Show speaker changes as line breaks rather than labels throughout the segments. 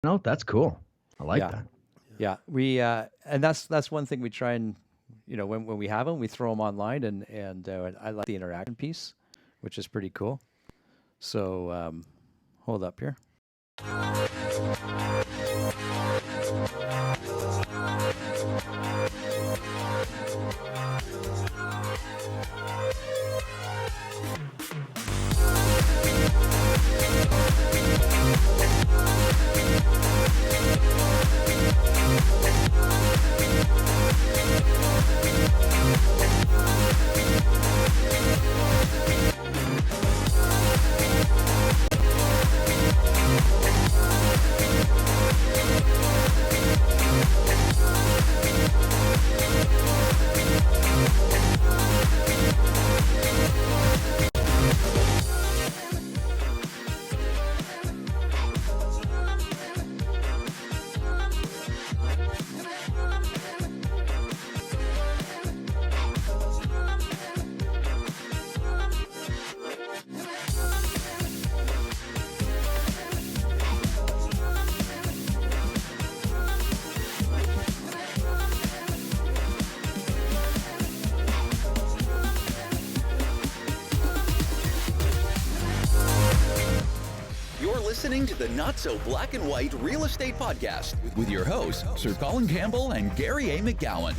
No, that's cool. I like
Yeah,
that.
yeah. We and that's one thing we try and when we have them, we throw them online, and I like the interaction piece, which is pretty cool. So hold up here.
You're listening to the Not So Black and White Real Estate Podcast with your hosts, Sir Colin Campbell and Gary A. McGowan.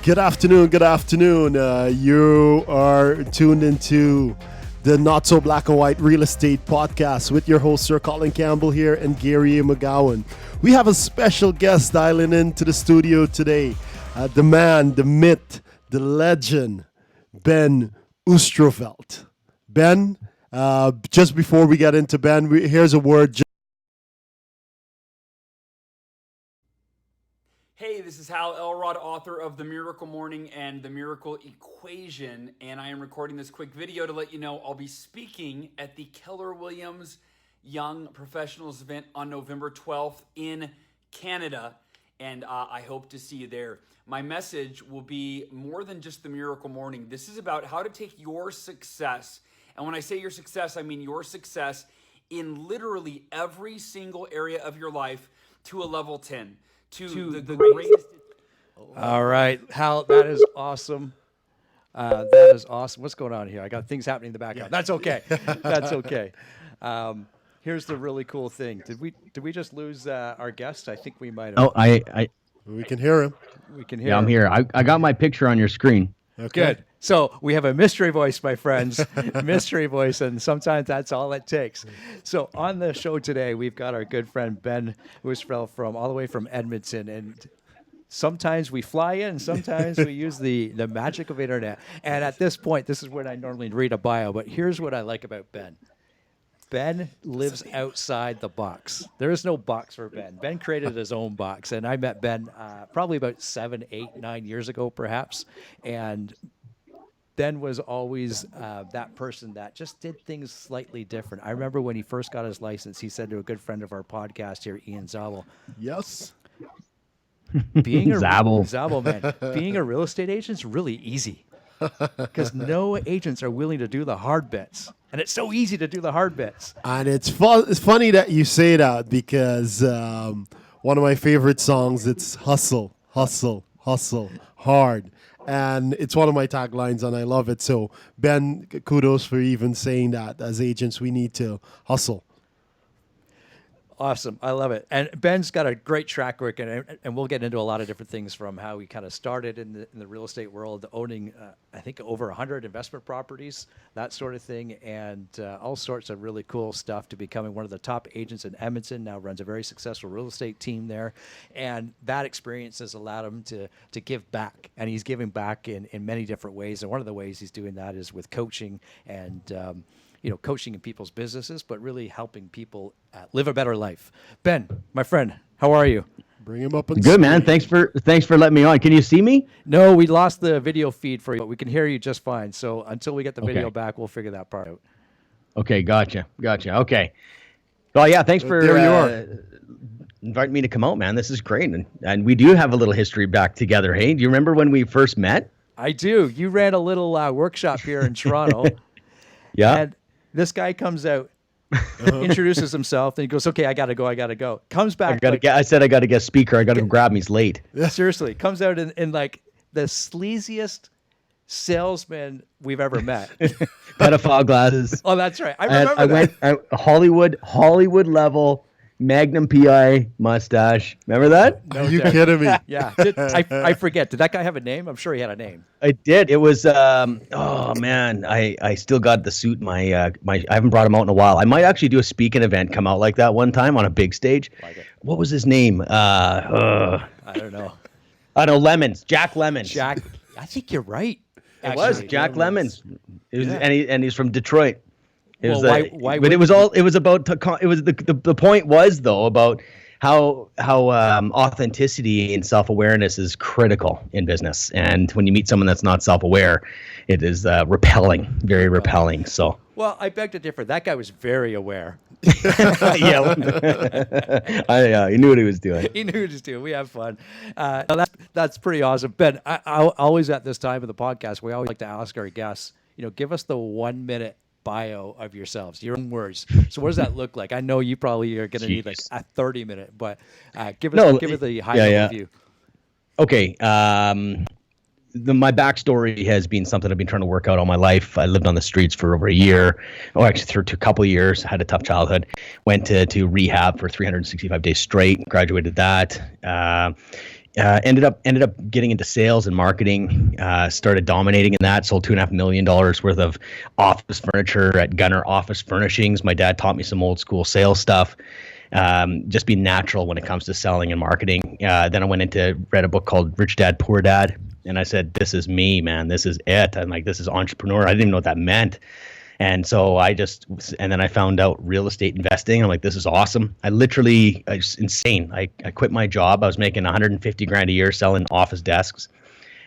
Good afternoon. Good afternoon. You are tuned into the Not So Black and White Real Estate Podcast with your host, Sir Colin Campbell here and Gary A. McGowan. We have a special guest dialing into the studio today. The man, the myth, the legend, Ben Oosterveld. Ben, just before we get into Ben, here's a word.
Hey, this is Hal Elrod, author of The Miracle Morning and The Miracle Equation, and I am recording this quick video to let you know I'll be speaking at the Keller Williams Young Professionals event on November 12th in Canada, and I hope to see you there. My message will be more than just The Miracle Morning. This is about how to take your success, and when I say your success, I mean your success in literally every single area of your life to a level 10. To the greatest.
All right, Hal, that is awesome. That is awesome. What's going on here? I got things happening in the background. That's okay. That's okay. Here's the really cool thing. Did we just lose our guest? I think we might have.
Oh,
We can hear him.
We can hear.
yeah, I'm
him.
here. I got my picture on your screen.
Okay.
Good. So we have a mystery voice, my friends. Mystery voice, and sometimes that's all it takes. So on the show today, we've got our good friend Ben Oosterveld from all the way from Edmonton, and sometimes we fly in, sometimes we use the magic of internet. And at this point, this is when I normally read a bio, but here's what I like about Ben. Ben lives outside the box. There is no box for Ben. Ben created his own box, and I met Ben probably about 7, 8, 9 years ago, perhaps. And Ben was always that person that just did things slightly different. I remember when he first got his license, he said to a good friend of our podcast here, Ian Zabel,
Yes.
being a
Zabel.
man, being a real estate agent is really easy because no agents are willing to do the hard bits, and it's so easy to do the hard bits.
And it's funny that you say that because one of my favorite songs, it's hustle, hustle, hustle, hard. And it's one of my taglines, and I love it. So, Ben, kudos for even saying that. As agents, we need to hustle.
Awesome. I love it. And Ben's got a great track record, and we'll get into a lot of different things from how he kind of started in the real estate world, owning, I think, over 100 investment properties, that sort of thing, and all sorts of really cool stuff to becoming one of the top agents in Edmonton, now runs a very successful real estate team there. And that experience has allowed him to give back, and he's giving back in many different ways. And one of the ways he's doing that is with coaching and coaching in people's businesses, but really helping people live a better life. Ben, my friend, how are you?
Bring him up. And
Good, man. Thanks for letting me on. Can you see me?
No, we lost the video feed for you, but we can hear you just fine. So until we get the video
Okay.
back, we'll figure that part out.
Okay, gotcha. Okay. Well, yeah, thanks for
There you are.
inviting me to come out, man. This is great, and we do have a little history back together. Hey, do you remember when we first met?
I do. You ran a little workshop here in Toronto.
Yeah.
And this guy comes out introduces himself, and he goes, "Okay, I gotta go." Comes back.
I said I gotta get speaker. I gotta go grab him. He's late.
Seriously, comes out in like the sleaziest salesman we've ever met.
Pedophile glasses.
Oh, that's right. I remember that.
Hollywood level Magnum PI mustache. Remember that?
No
Are you
doubt.
kidding me?
Yeah. I forget. Did that guy have a name? I'm sure he had a name.
I did. It was oh man, I still got the suit. I haven't brought him out in a while. I might actually do a speaking event, come out like that one time on a big stage.
Like it.
What was his name?
I don't know.
I know Lemons. Jack Lemons.
Jack. I think you're right.
It was Jack Lemons. It was, and he's from Detroit. It
Well,
was
why
but it was all. It was about. It was the point was though about how authenticity and self-awareness is critical in business, and when you meet someone that's not self-aware, it is repelling, very repelling. So
Well, I beg to differ. That guy was very aware.
yeah, he knew what he was doing.
He knew what he was doing. We have fun. That's pretty awesome. Ben, I always at this time of the podcast, we always like to ask our guests, give us the 1 minute bio of yourselves, your own words. So what does that look like? I know you probably are going to need like a 30-minute, but give us the high level view.
Okay. My backstory has been something I've been trying to work out all my life. I lived on the streets for over a year. Actually through a couple of years. Had a tough childhood. Went to rehab for 365 days straight. Graduated that. Ended up getting into sales and marketing. Started dominating in that. Sold $2.5 million worth of office furniture at Gunner Office Furnishings. My dad taught me some old school sales stuff. Just be natural when it comes to selling and marketing. Then I read a book called Rich Dad Poor Dad, and I said, "This is me, man. This is it." I'm like, "This is entrepreneur." I didn't even know what that meant. And so and then I found out real estate investing. I'm like, this is awesome. It's insane. I quit my job. I was making 150 grand a year selling office desks.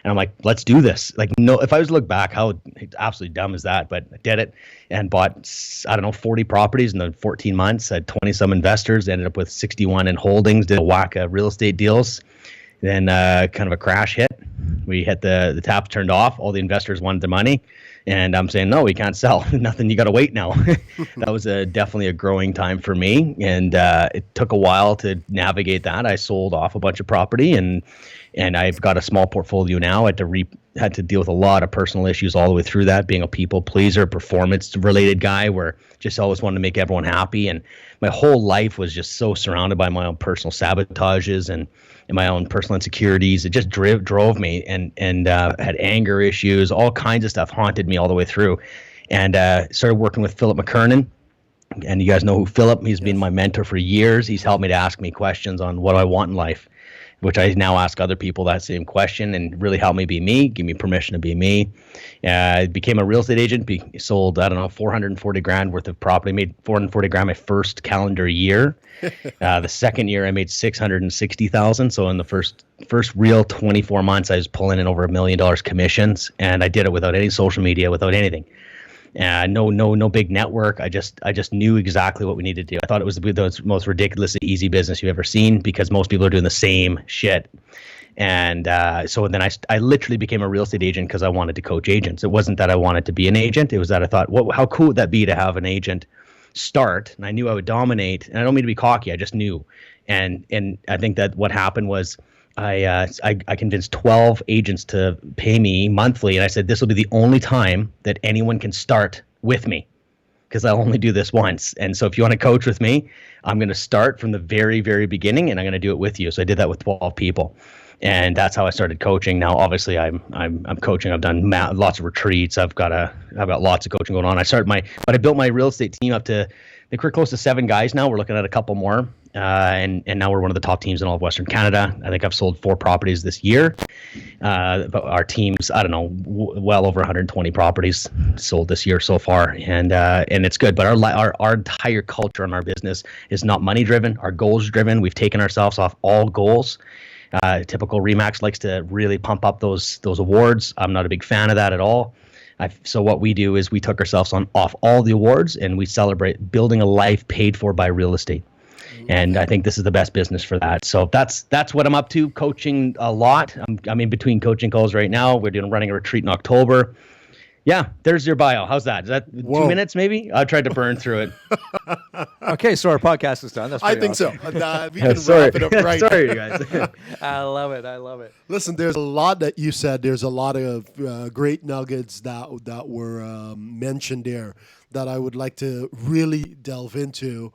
And I'm like, let's do this. Like, no, if I was to look back, how absolutely dumb is that? But I did it and bought, 40 properties in the 14 months. Had 20 some investors, ended up with 61 in holdings, did a whack of real estate deals. Then kind of a crash hit. We had the taps turned off. All the investors wanted their money. And I'm saying, no, we can't sell. Nothing. You got to wait now. That was definitely a growing time for me. And it took a while to navigate that. I sold off a bunch of property and I've got a small portfolio now. I had to deal with a lot of personal issues all the way through that, being a people pleaser, performance related guy where just always wanted to make everyone happy. And my whole life was just so surrounded by my own personal sabotages and my own personal insecurities. It just drove me and had anger issues, all kinds of stuff haunted me all the way through. And started working with Philip McKernan. And you guys know who Philip, he's been my mentor for years. He's helped me to ask me questions on what I want in life, which I now ask other people that same question and really help me be me, give me permission to be me. I became a real estate agent, sold, 440 grand worth of property, made 440 grand my first calendar year. The second year I made 660,000. So in the first real 24 months, I was pulling in over $1 million commissions, and I did it without any social media, without anything. No big network. I just knew exactly what we needed to do. I thought it was the most ridiculously easy business you've ever seen because most people are doing the same shit. And so then I literally became a real estate agent because I wanted to coach agents. It wasn't that I wanted to be an agent. It was that I thought, how cool would that be to have an agent start? And I knew I would dominate. And I don't mean to be cocky. I just knew. And I think that what happened was I convinced 12 agents to pay me monthly. And I said, this will be the only time that anyone can start with me because I'll only do this once. And so if you want to coach with me, I'm going to start from the very, very beginning and I'm going to do it with you. So I did that with 12 people. And that's how I started coaching. Now, obviously, I'm coaching. I've done lots of retreats. I've got lots of coaching going on. I built my real estate team up to, I think we're close to 7 guys now. We're looking at a couple more. And now we're one of the top teams in all of Western Canada. I think I've sold 4 properties this year. But our team's, well over 120 properties sold this year so far. And it's good. But our entire culture in our business is not money driven. Our goals driven. We've taken ourselves off all goals. Typical Remax likes to really pump up those awards. I'm not a big fan of that at all. So what we do is we took ourselves off all the awards and we celebrate building a life paid for by real estate. And I think this is the best business for that. So that's what I'm up to, coaching a lot. I'm in between coaching calls right now. We're running a retreat in October. Yeah, there's your bio. How's that? Is that
Whoa.
2 minutes maybe? I tried to burn through it.
Okay, so our podcast is done. That's
I
pretty
think
awesome.
so. We can
Sorry.
wrap it up right.
Sorry, you guys.
I love it. I love it.
Listen, there's a lot that you said. There's a lot of great nuggets that were mentioned there that I would like to really dive into,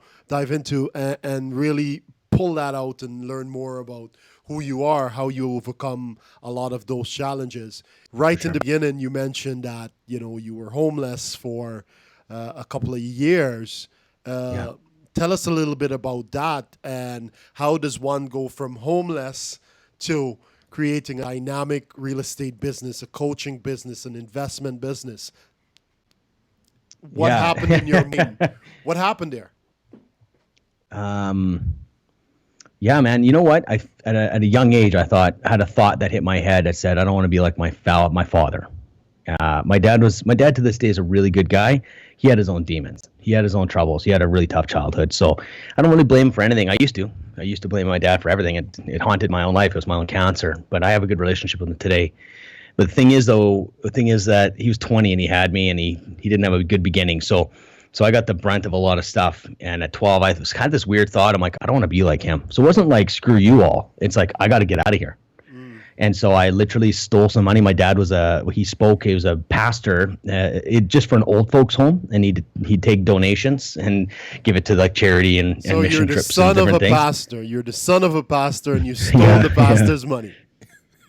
and really pull that out and learn more about who you are, how you overcome a lot of those challenges. Right in the beginning, you mentioned that you were homeless for a couple of years. Tell us a little bit about that, and how does one go from homeless to creating a dynamic real estate business, a coaching business, an investment business? What happened in your mind? What happened there?
Yeah, man. You know what? At a young age, I had a thought that hit my head. I said, I don't want to be like my father. My dad to this day is a really good guy. He had his own demons. He had his own troubles. He had a really tough childhood. So I don't really blame him for anything. I used to blame my dad for everything. It haunted my own life. It was my own cancer. But I have a good relationship with him today. But the thing is that he was 20 and he had me, and he didn't have a good beginning. So I got the brunt of a lot of stuff. And at 12, I was kind of this weird thought. I'm like, I don't want to be like him. So it wasn't like, screw you all. It's like, I got to get out of here. And so I literally stole some money. My dad he was a pastor, just for an old folks home, and he'd take donations and give it to like charity and mission trips and different things.
You're the son of a pastor, and you stole the pastor's money.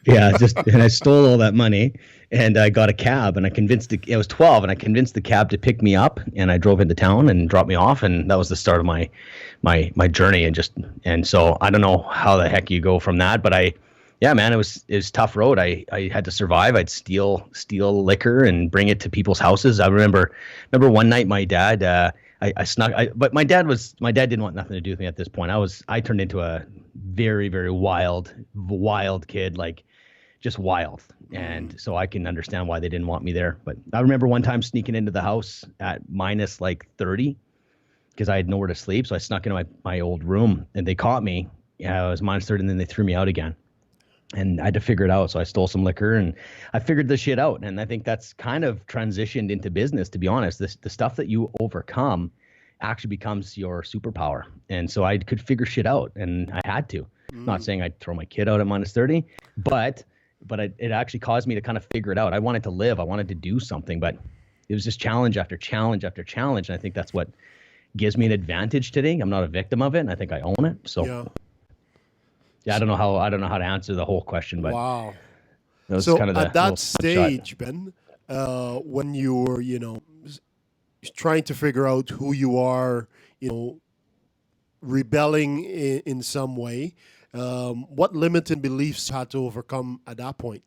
Yeah, and I stole all that money, and I got a cab, and I was 12, and I convinced the cab to pick me up, and I drove into town and dropped me off, and that was the start of my journey, and so I don't know how the heck you go from that, but yeah, man, it was a tough road. I had to survive. I'd steal liquor and bring it to people's houses. I remember one night my dad, I snuck. But my dad didn't want nothing to do with me at this point. I turned into a very, very wild kid, like just wild. And so I can understand why they didn't want me there. But I remember one time sneaking into the house at minus like 30 because I had nowhere to sleep. So I snuck into my old room, and they caught me. Yeah, it was minus 30, and then they threw me out again. And I had to figure it out. So I stole some liquor, and I figured the shit out. And I think that's kind of transitioned into business, to be honest. The stuff that you overcome actually becomes your superpower. And so I could figure shit out, and I had to. Not saying I'd throw my kid out at minus 30, but it actually caused me to kind of figure it out. I wanted to live. I wanted to do something, but it was just challenge after challenge after challenge. And I think that's what gives me an advantage today. I'm not a victim of it, and I think I own it. So yeah, I don't know how to answer the whole question, but
wow.
So kind of
at that stage, Ben, when you were, trying to figure out who you are, rebelling in some way, what limiting beliefs you had to overcome at that point?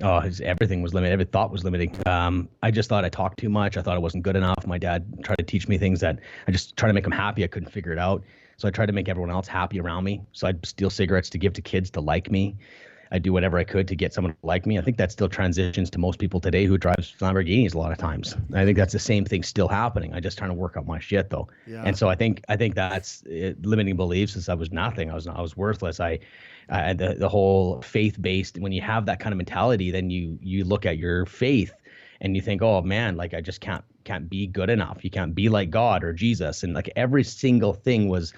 Oh, everything was limited. Every thought was limiting. I just thought I talked too much. I thought I wasn't good enough. My dad tried to teach me things that I just tried to make him happy. I couldn't figure it out. So I tried to make everyone else happy around me. So I'd steal cigarettes to give to kids to like me. I'd do whatever I could to get someone to like me. I think that still transitions to most people today who drives Lamborghinis a lot of times. I think that's the same thing still happening. I'm just trying to work out my shit though. Yeah. And so I think that's limiting beliefs. Is I was nothing. I was worthless. The whole faith-based, when you have that kind of mentality, then you look at your faith and you think, oh man, like I just can't be good enough. You can't be like God or Jesus. And like every single thing was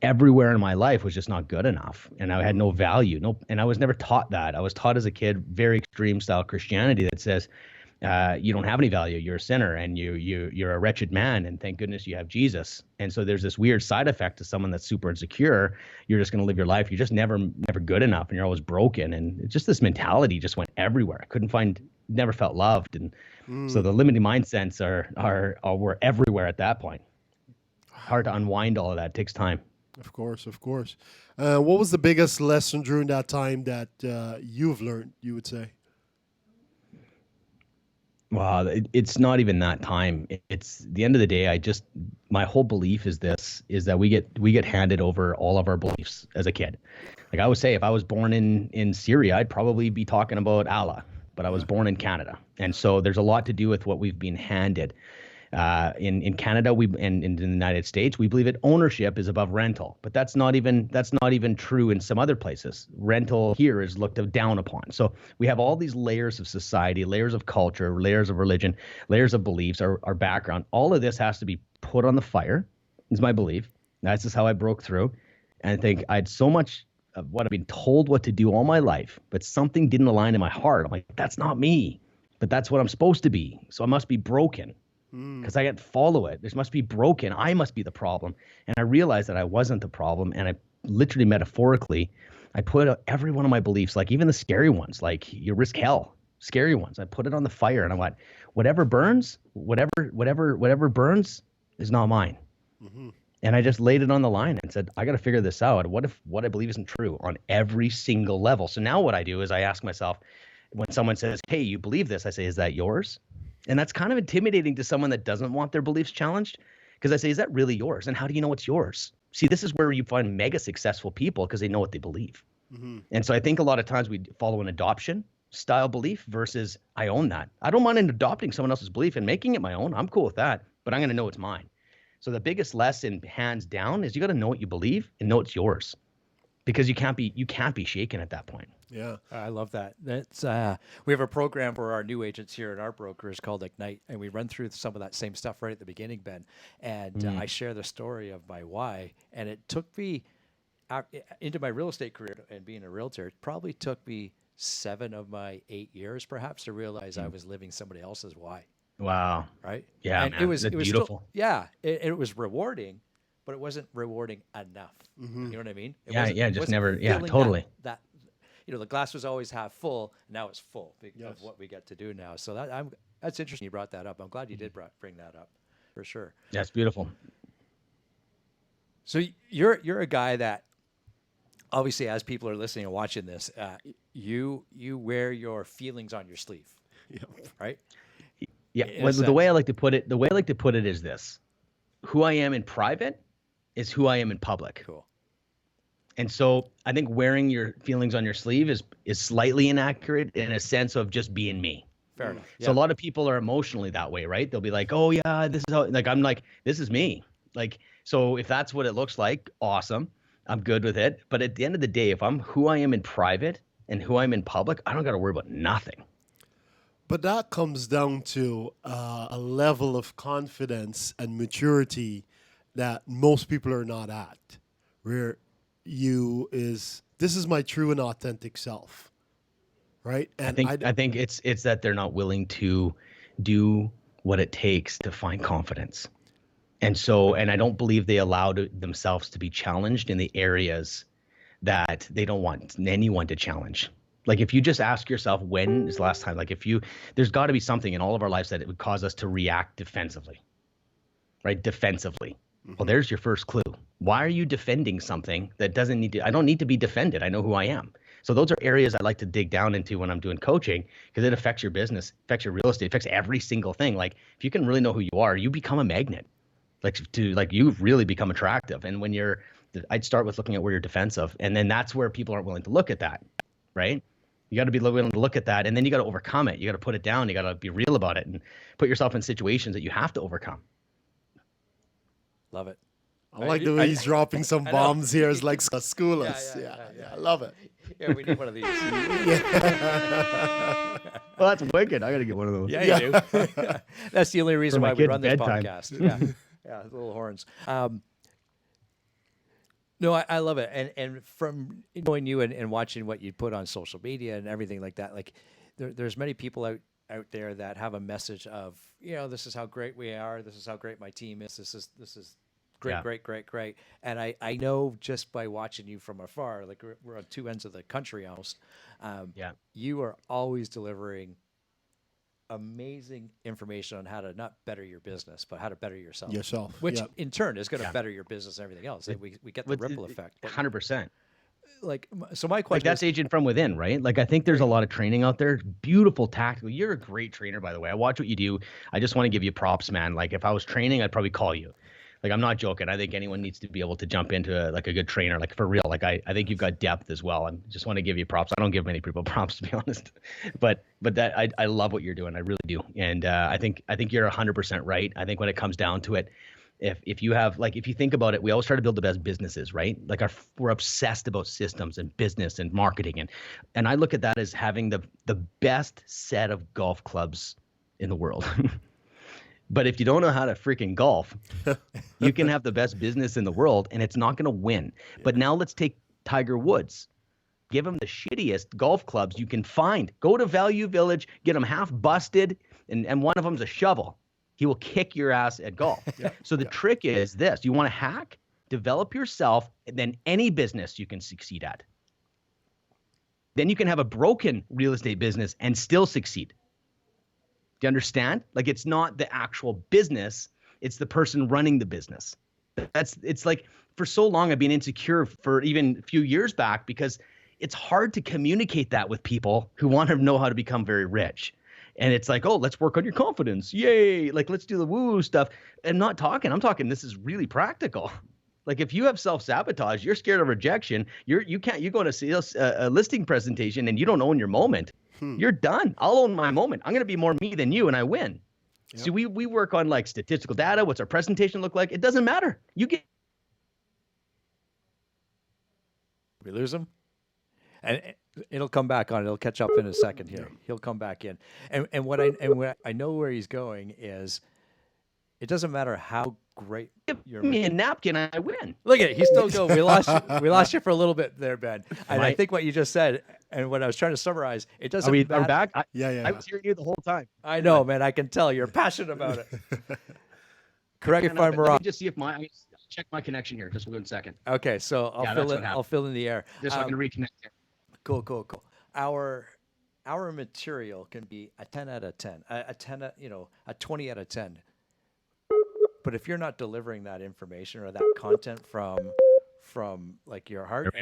everywhere in my life was just not good enough. And I had no value. And I was never taught that. I was taught as a kid, very extreme style Christianity that says, you don't have any value. You're a sinner, and you're a wretched man, and thank goodness you have Jesus. And so there's this weird side effect to someone that's super insecure. You're just going to live your life. You're just never good enough, and you're always broken. And it's just this mentality just went everywhere. I never felt loved. And so the limiting mindsets were everywhere at that point. Hard to unwind all of that. It takes time.
Of course. What was the biggest lesson during that time that you've learned, you would say?
Well, it's not even that time. It's the end of the day. My whole belief is that we get handed over all of our beliefs as a kid. Like I would say, if I was born in Syria, I'd probably be talking about Allah, but I was born in Canada. And so there's a lot to do with what we've been handed. In Canada, and in the United States, we believe that ownership is above rental, but that's not even true in some other places. Rental here is looked down upon. So we have all these layers of society, layers of culture, layers of religion, layers of beliefs, our background. All of this has to be put on the fire, is my belief. That's just how I broke through. And I think I had so much of what I've been told what to do all my life, but something didn't align in my heart. I'm like, that's not me, but that's what I'm supposed to be. So I must be broken because I can't follow it. This must be broken. I must be the problem. And I realized that I wasn't the problem. And I literally, metaphorically, I put every one of my beliefs, like even the scary ones, like you risk hell, scary ones. I put it on the fire, and I went, whatever burns, whatever burns is not mine. And I just laid it on the line and said, I got to figure this out. What if what I believe isn't true on every single level? So now what I do is I ask myself, when someone says, hey, you believe this, I say, is that yours? And that's kind of intimidating to someone that doesn't want their beliefs challenged, because I say, is that really yours? And how do you know it's yours? See, this is where you find mega successful people, because they know what they believe. And so I think a lot of times we follow an adoption style belief versus I own that. I don't mind adopting someone else's belief and making it my own. I'm cool with that, but I'm going to know it's mine. So the biggest lesson, hands down, is you got to know what you believe and know it's yours, because you can't be shaken at that point.
Yeah.
I love that. That's we have a program for our new agents here at our brokers called Ignite, and we run through some of that same stuff right at the beginning, Ben. And I share the story of my why, and it took me into my real estate career and being a realtor. It probably took me 7 of my 8 years, perhaps, to realize I was living somebody else's why.
Wow.
Right.
Yeah,
and
man.
it was
beautiful.
Still, it was rewarding, but it wasn't rewarding enough. You know what I mean? It wasn't filling
totally.
That the glass was always half full. Now it's full because of what we get to do now. So that's interesting. You brought that up. I'm glad you did bring that up, for sure.
That's beautiful.
So you're a guy that, obviously, as people are listening and watching this, you wear your feelings on your sleeve, right?
Yeah. Well, the way I like to put it is this: who I am in private is who I am in public.
Cool.
And so I think wearing your feelings on your sleeve is slightly inaccurate in a sense of just being me.
Fair enough.
So a lot of people are emotionally that way, right? They'll be like, oh yeah, this is how, like, I'm like, this is me. Like, so if that's what it looks like, awesome. I'm good with it. But at the end of the day, if I'm who I am in private and who I'm in public, I don't got to worry about nothing.
But that comes down to a level of confidence and maturity that most people are not at, where this is my true and authentic self, right? And
I think it's that they're not willing to do what it takes to find confidence. And I don't believe they allow themselves to be challenged in the areas that they don't want anyone to challenge. Like, if you just ask yourself, when is the last time, like, there's got to be something in all of our lives that it would cause us to react defensively, right? Defensively. Well, there's your first clue. Why are you defending something that I don't need to be defended. I know who I am. So those are areas I like to dig down into when I'm doing coaching, because it affects your business, affects your real estate, affects every single thing. Like, if you can really know who you are, you become a magnet. You really become attractive. And when I'd start with looking at where you're defensive, and then that's where people aren't willing to look at that, right? You got to be willing to look at that, and then you got to overcome it. You got to put it down. You got to be real about it and put yourself in situations that you have to overcome.
Love it.
I like the way he's dropping some bombs here. It's like school us. Yeah, I love it.
Yeah, we need one of these.
Well, that's wicked. I got to get one of those.
Yeah, you do. That's the only reason why we run this
bedtime.
podcast. Yeah, little horns. No, I love it. And from knowing you and watching what you put on social media and everything like that, like there's many people out there that have a message of, this is how great we are. This is how great my team is. This is great,
Yeah.
great. And I know just by watching you from afar, like we're on two ends of the country almost. You are always delivering amazing information on how to not better your business, but how to better yourself. Which in turn is going to better your business and everything else. We get the ripple effect.
100%.
So my question
that's agent from within, right? Like, I think there's a lot of training out there. Beautiful tactical. You're a great trainer, by the way. I watch what you do. I just want to give you props, man. Like, if I was training, I'd probably call you. Like, I'm not joking. I think anyone needs to be able to jump into a good trainer, like for real. Like I think you've got depth as well. I just want to give you props. I don't give many people props, to be honest, but that I love what you're doing. I really do. And I think you're 100% right. I think when it comes down to it, if you have, like, if you think about it, we always try to build the best businesses, right? Like we're obsessed about systems and business and marketing. And I look at that as having the best set of golf clubs in the world. But if you don't know how to freaking golf, you can have the best business in the world and it's not going to win. But now let's take Tiger Woods. Give him the shittiest golf clubs you can find. Go to Value Village, get him half busted, and one of them's a shovel. He will kick your ass at golf. So the trick is this. You want to hack, develop yourself, and then any business you can succeed at. Then you can have a broken real estate business and still succeed. Do you understand? Like, it's not the actual business, it's the person running the business. It's like, for so long I've been insecure for even a few years back because it's hard to communicate that with people who want to know how to become very rich. And it's like, oh, let's work on your confidence. Yay. Like, let's do the woo stuff. I'm talking, this is really practical. Like, if you have self-sabotage, you're scared of rejection, you go to a listing presentation and you don't own your moment. You're done. I'll own my moment. I'm going to be more me than you, and I win. Yep. So we work on, like, statistical data. What's our presentation look like? It doesn't matter. You get.
We lose him, and it'll come back on. It'll catch up in a second here. He'll come back in, and what I know where he's going is, it doesn't matter how great
Give me a napkin, I win.
Look at it. He's still going. We lost you for a little bit there, Ben. And I think what you just said, and what I was trying to summarize, it doesn't matter.
Are we back?
I
was hearing you the whole time.
I know, man. I can tell you're passionate about it. Correct me if I'm wrong.
Let me just see if check my connection here. Just 1 second.
Okay, so I'll fill in the air.
Just so I can reconnect here.
Cool. Our material can be a 10 out of 10, a 20 out of 10. But if you're not delivering that information or that content from like your heart,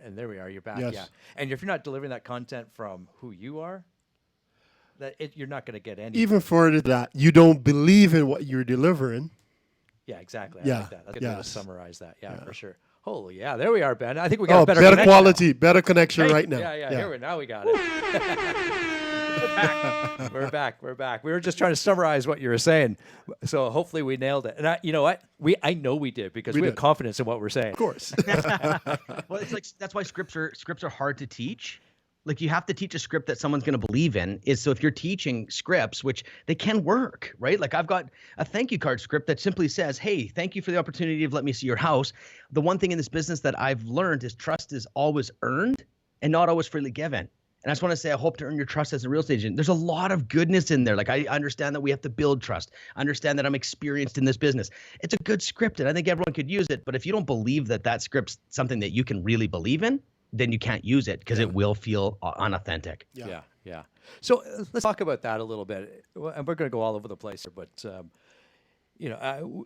and there we are, you're back. Yes. Yeah. And if you're not delivering that content from who you are, you're not going to get any.
Even further that, you don't believe in what you're delivering.
Yeah, exactly. I like that. That's a good way to summarize that. Yeah, for sure. Holy, yeah, there we are, Ben. I think we got better connection
quality,
now.
Better connection right now.
Yeah. Now we got it. We're back. We were just trying to summarize what you were saying, so hopefully we nailed it. And you know what? I know we did because we have confidence in what we're saying.
Of course.
Well, it's like, that's why scripts are hard to teach. Like, you have to teach a script that someone's going to believe in. So if you're teaching scripts, which they can work, right? Like, I've got a thank you card script that simply says, hey, thank you for the opportunity of letting me see your house. The one thing in this business that I've learned is trust is always earned and not always freely given. And I just want to say, I hope to earn your trust as a real estate agent. There's a lot of goodness in there. Like, I understand that we have to build trust. I understand that I'm experienced in this business. It's a good script, and I think everyone could use it. But if you don't believe that script's something that you can really believe in, then you can't use it because it will feel unauthentic.
Yeah. So let's talk about that a little bit. And we're going to go all over the place here, but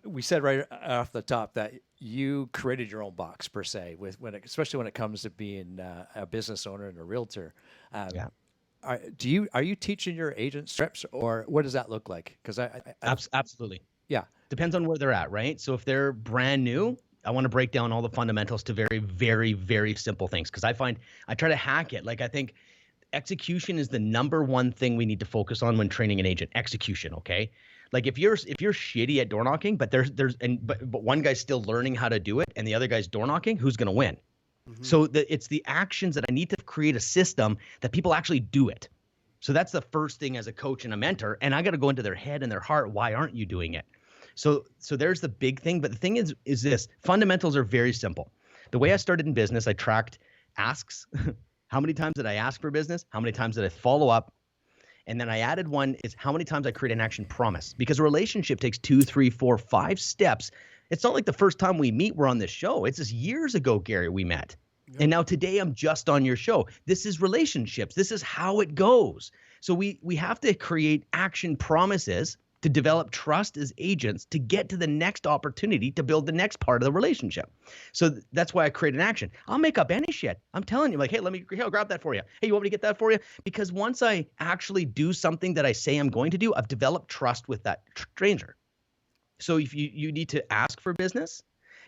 we said right off the top that you created your own box per se, especially when it comes to being a business owner and a realtor. Are you teaching your agents scripts, or what does that look like? Because
Absolutely.
Yeah.
Depends on where they're at, right? So if they're brand new, I want to break down all the fundamentals to very, very, very simple things, because I try to hack it. Like, I think execution is the number one thing we need to focus on when training an agent. Execution, okay? Like, if you're shitty at door knocking, but but one guy's still learning how to do it and the other guy's door knocking, who's going to win? Mm-hmm. So it's the actions that I need to create a system that people actually do it. So that's the first thing as a coach and a mentor, and I got to go into their head and their heart. Why aren't you doing it? So there's the big thing. But the thing is this: fundamentals are very simple. The way I started in business, I tracked asks. How many times did I ask for business? How many times did I follow up? And then I added one is how many times I create an action promise, because a relationship takes 2, 3, 4, 5 steps. It's not like the first time we meet, we're on this show. It's just years ago, Gary, we met. Yep. And now today I'm just on your show. This is relationships. This is how it goes. So we have to create action promises to develop trust as agents to get to the next opportunity to build the next part of the relationship. So that's why I create an action. I'll make up any shit. I'm telling you, like, hey, I'll grab that for you. Hey, you want me to get that for you? Because once I actually do something that I say I'm going to do, I've developed trust with that stranger. So if you need to ask for business,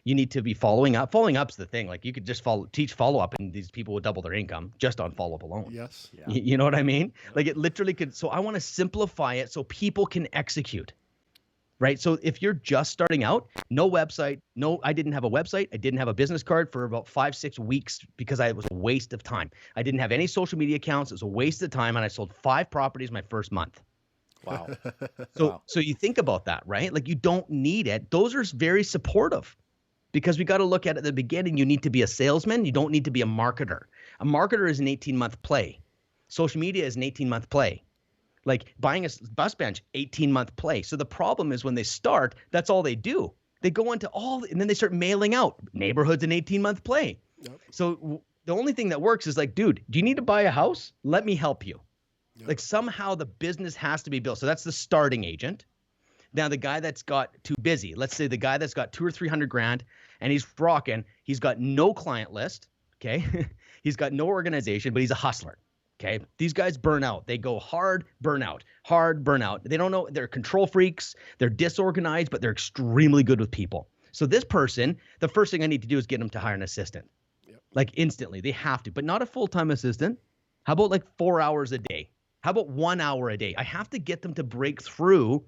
you need to be following up. Following up's the thing. Like you could just teach follow up, and these people would double their income just on follow up alone.
Yes.
Yeah.
You know what I mean? Like it literally could. So I want to simplify it so people can execute. Right. So if you're just starting out, no website, I didn't have a website. I didn't have a business card for about 5-6 weeks because it was a waste of time. I didn't have any social media accounts. It was a waste of time. And I sold 5 properties my first month.
Wow.
So you think about that, right? Like you don't need it. Those are very supportive because we got to look at the beginning. You need to be a salesman. You don't need to be a marketer. A marketer is an 18-month play. Social media is an 18-month play. Like buying a bus bench, 18-month play. So the problem is when they start, that's all they do. They go into and then they start mailing out. Neighborhood's an 18-month play. Yep. So the only thing that works is like, dude, do you need to buy a house? Let me help you. Yep. Like somehow the business has to be built. So that's the starting agent. Now the guy that's got too busy, let's say the guy that's got $200,000 or $300,000 and he's rocking, he's got no client list. Okay. He's got no organization, but he's a hustler. Okay. These guys burn out. They go hard, burn out. They don't know. They're control freaks. They're disorganized, but they're extremely good with people. So this person, the first thing I need to do is get them to hire an assistant. Yep. Like instantly. They have to, but not a full-time assistant. How about like 4 hours a day? How about 1 hour a day? I have to get them to break through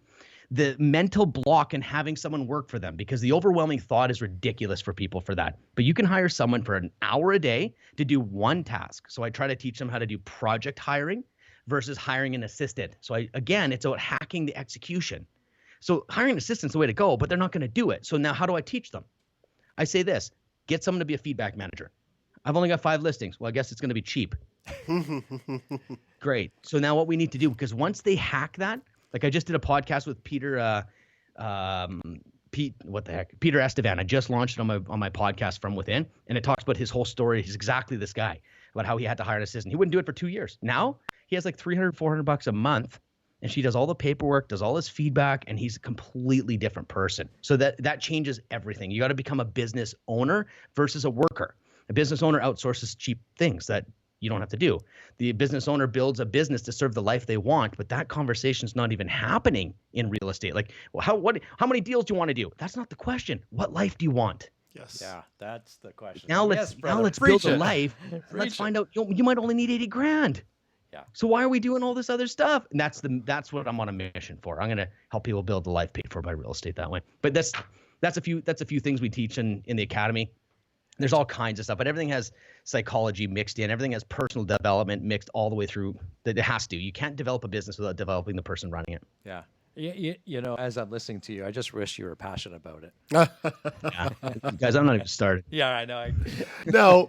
the mental block and having someone work for them because the overwhelming thought is ridiculous for people for that. But you can hire someone for an hour a day to do one task. So I try to teach them how to do project hiring versus hiring an assistant. So it's about hacking the execution. So hiring an assistant's the way to go, but they're not going to do it. So now how do I teach them? I say this, get someone to be a feedback manager. I've only got 5 listings. Well, I guess it's going to be cheap. Great. So now what we need to do, because once they hack that, like I just did a podcast with Peter Estevan. I just launched it on my podcast From Within, and it talks about his whole story. He's exactly this guy, about how he had to hire an assistant. He wouldn't do it for 2 years. Now he has like $300-400 a month, and she does all the paperwork, does all his feedback, and he's a completely different person. So that changes everything. You got to become a business owner versus a worker. A business owner outsources cheap things that you don't have to do. The business owner builds a business to serve the life they want, but that conversation is not even happening in real estate. Like, well, how many deals do you want to do? That's not the question. What life do you want?
Yes.
Yeah, that's the question.
Now let's build a life. Let's find out. You might only need $80,000.
Yeah.
So why are we doing all this other stuff? And that's what I'm on a mission for. I'm going to help people build a life paid for by real estate that way. But that's a few things we teach in the academy. There's all kinds of stuff, but everything has psychology mixed in. Everything has personal development mixed all the way through. That it has to. You can't develop a business without developing the person running it.
Yeah. You know, as I'm listening to you, I just wish you were passionate about it.
Yeah. Guys, I'm not even started.
Yeah, I know.
Now,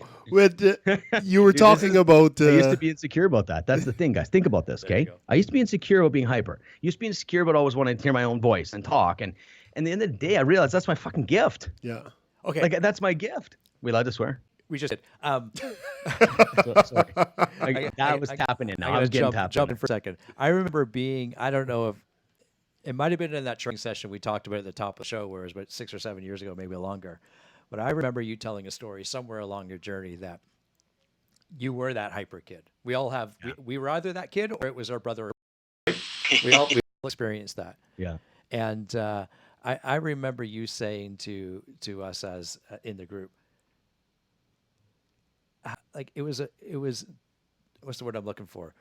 you were talking about.
I used to be insecure about that. That's the thing, guys. Think about this, okay? I used to be insecure about being hyper. I used to be insecure about always wanting to hear my own voice and talk. And at the end of the day, I realized that's my fucking gift.
Yeah.
Okay.
Like that's my gift. We allowed to swear?
We just did.
Sorry. That was tapping in now. I was getting tapped
in for a second. I remember I don't know if it might have been in that training session we talked about at the top of the show, where it was about 6 or 7 years ago, maybe longer. But I remember you telling a story somewhere along your journey that you were that hyper kid. We all have, we were either that kid or it was our brother. We all experienced that.
Yeah.
And I remember you saying to us as in the group, like it was what's the word I'm looking for?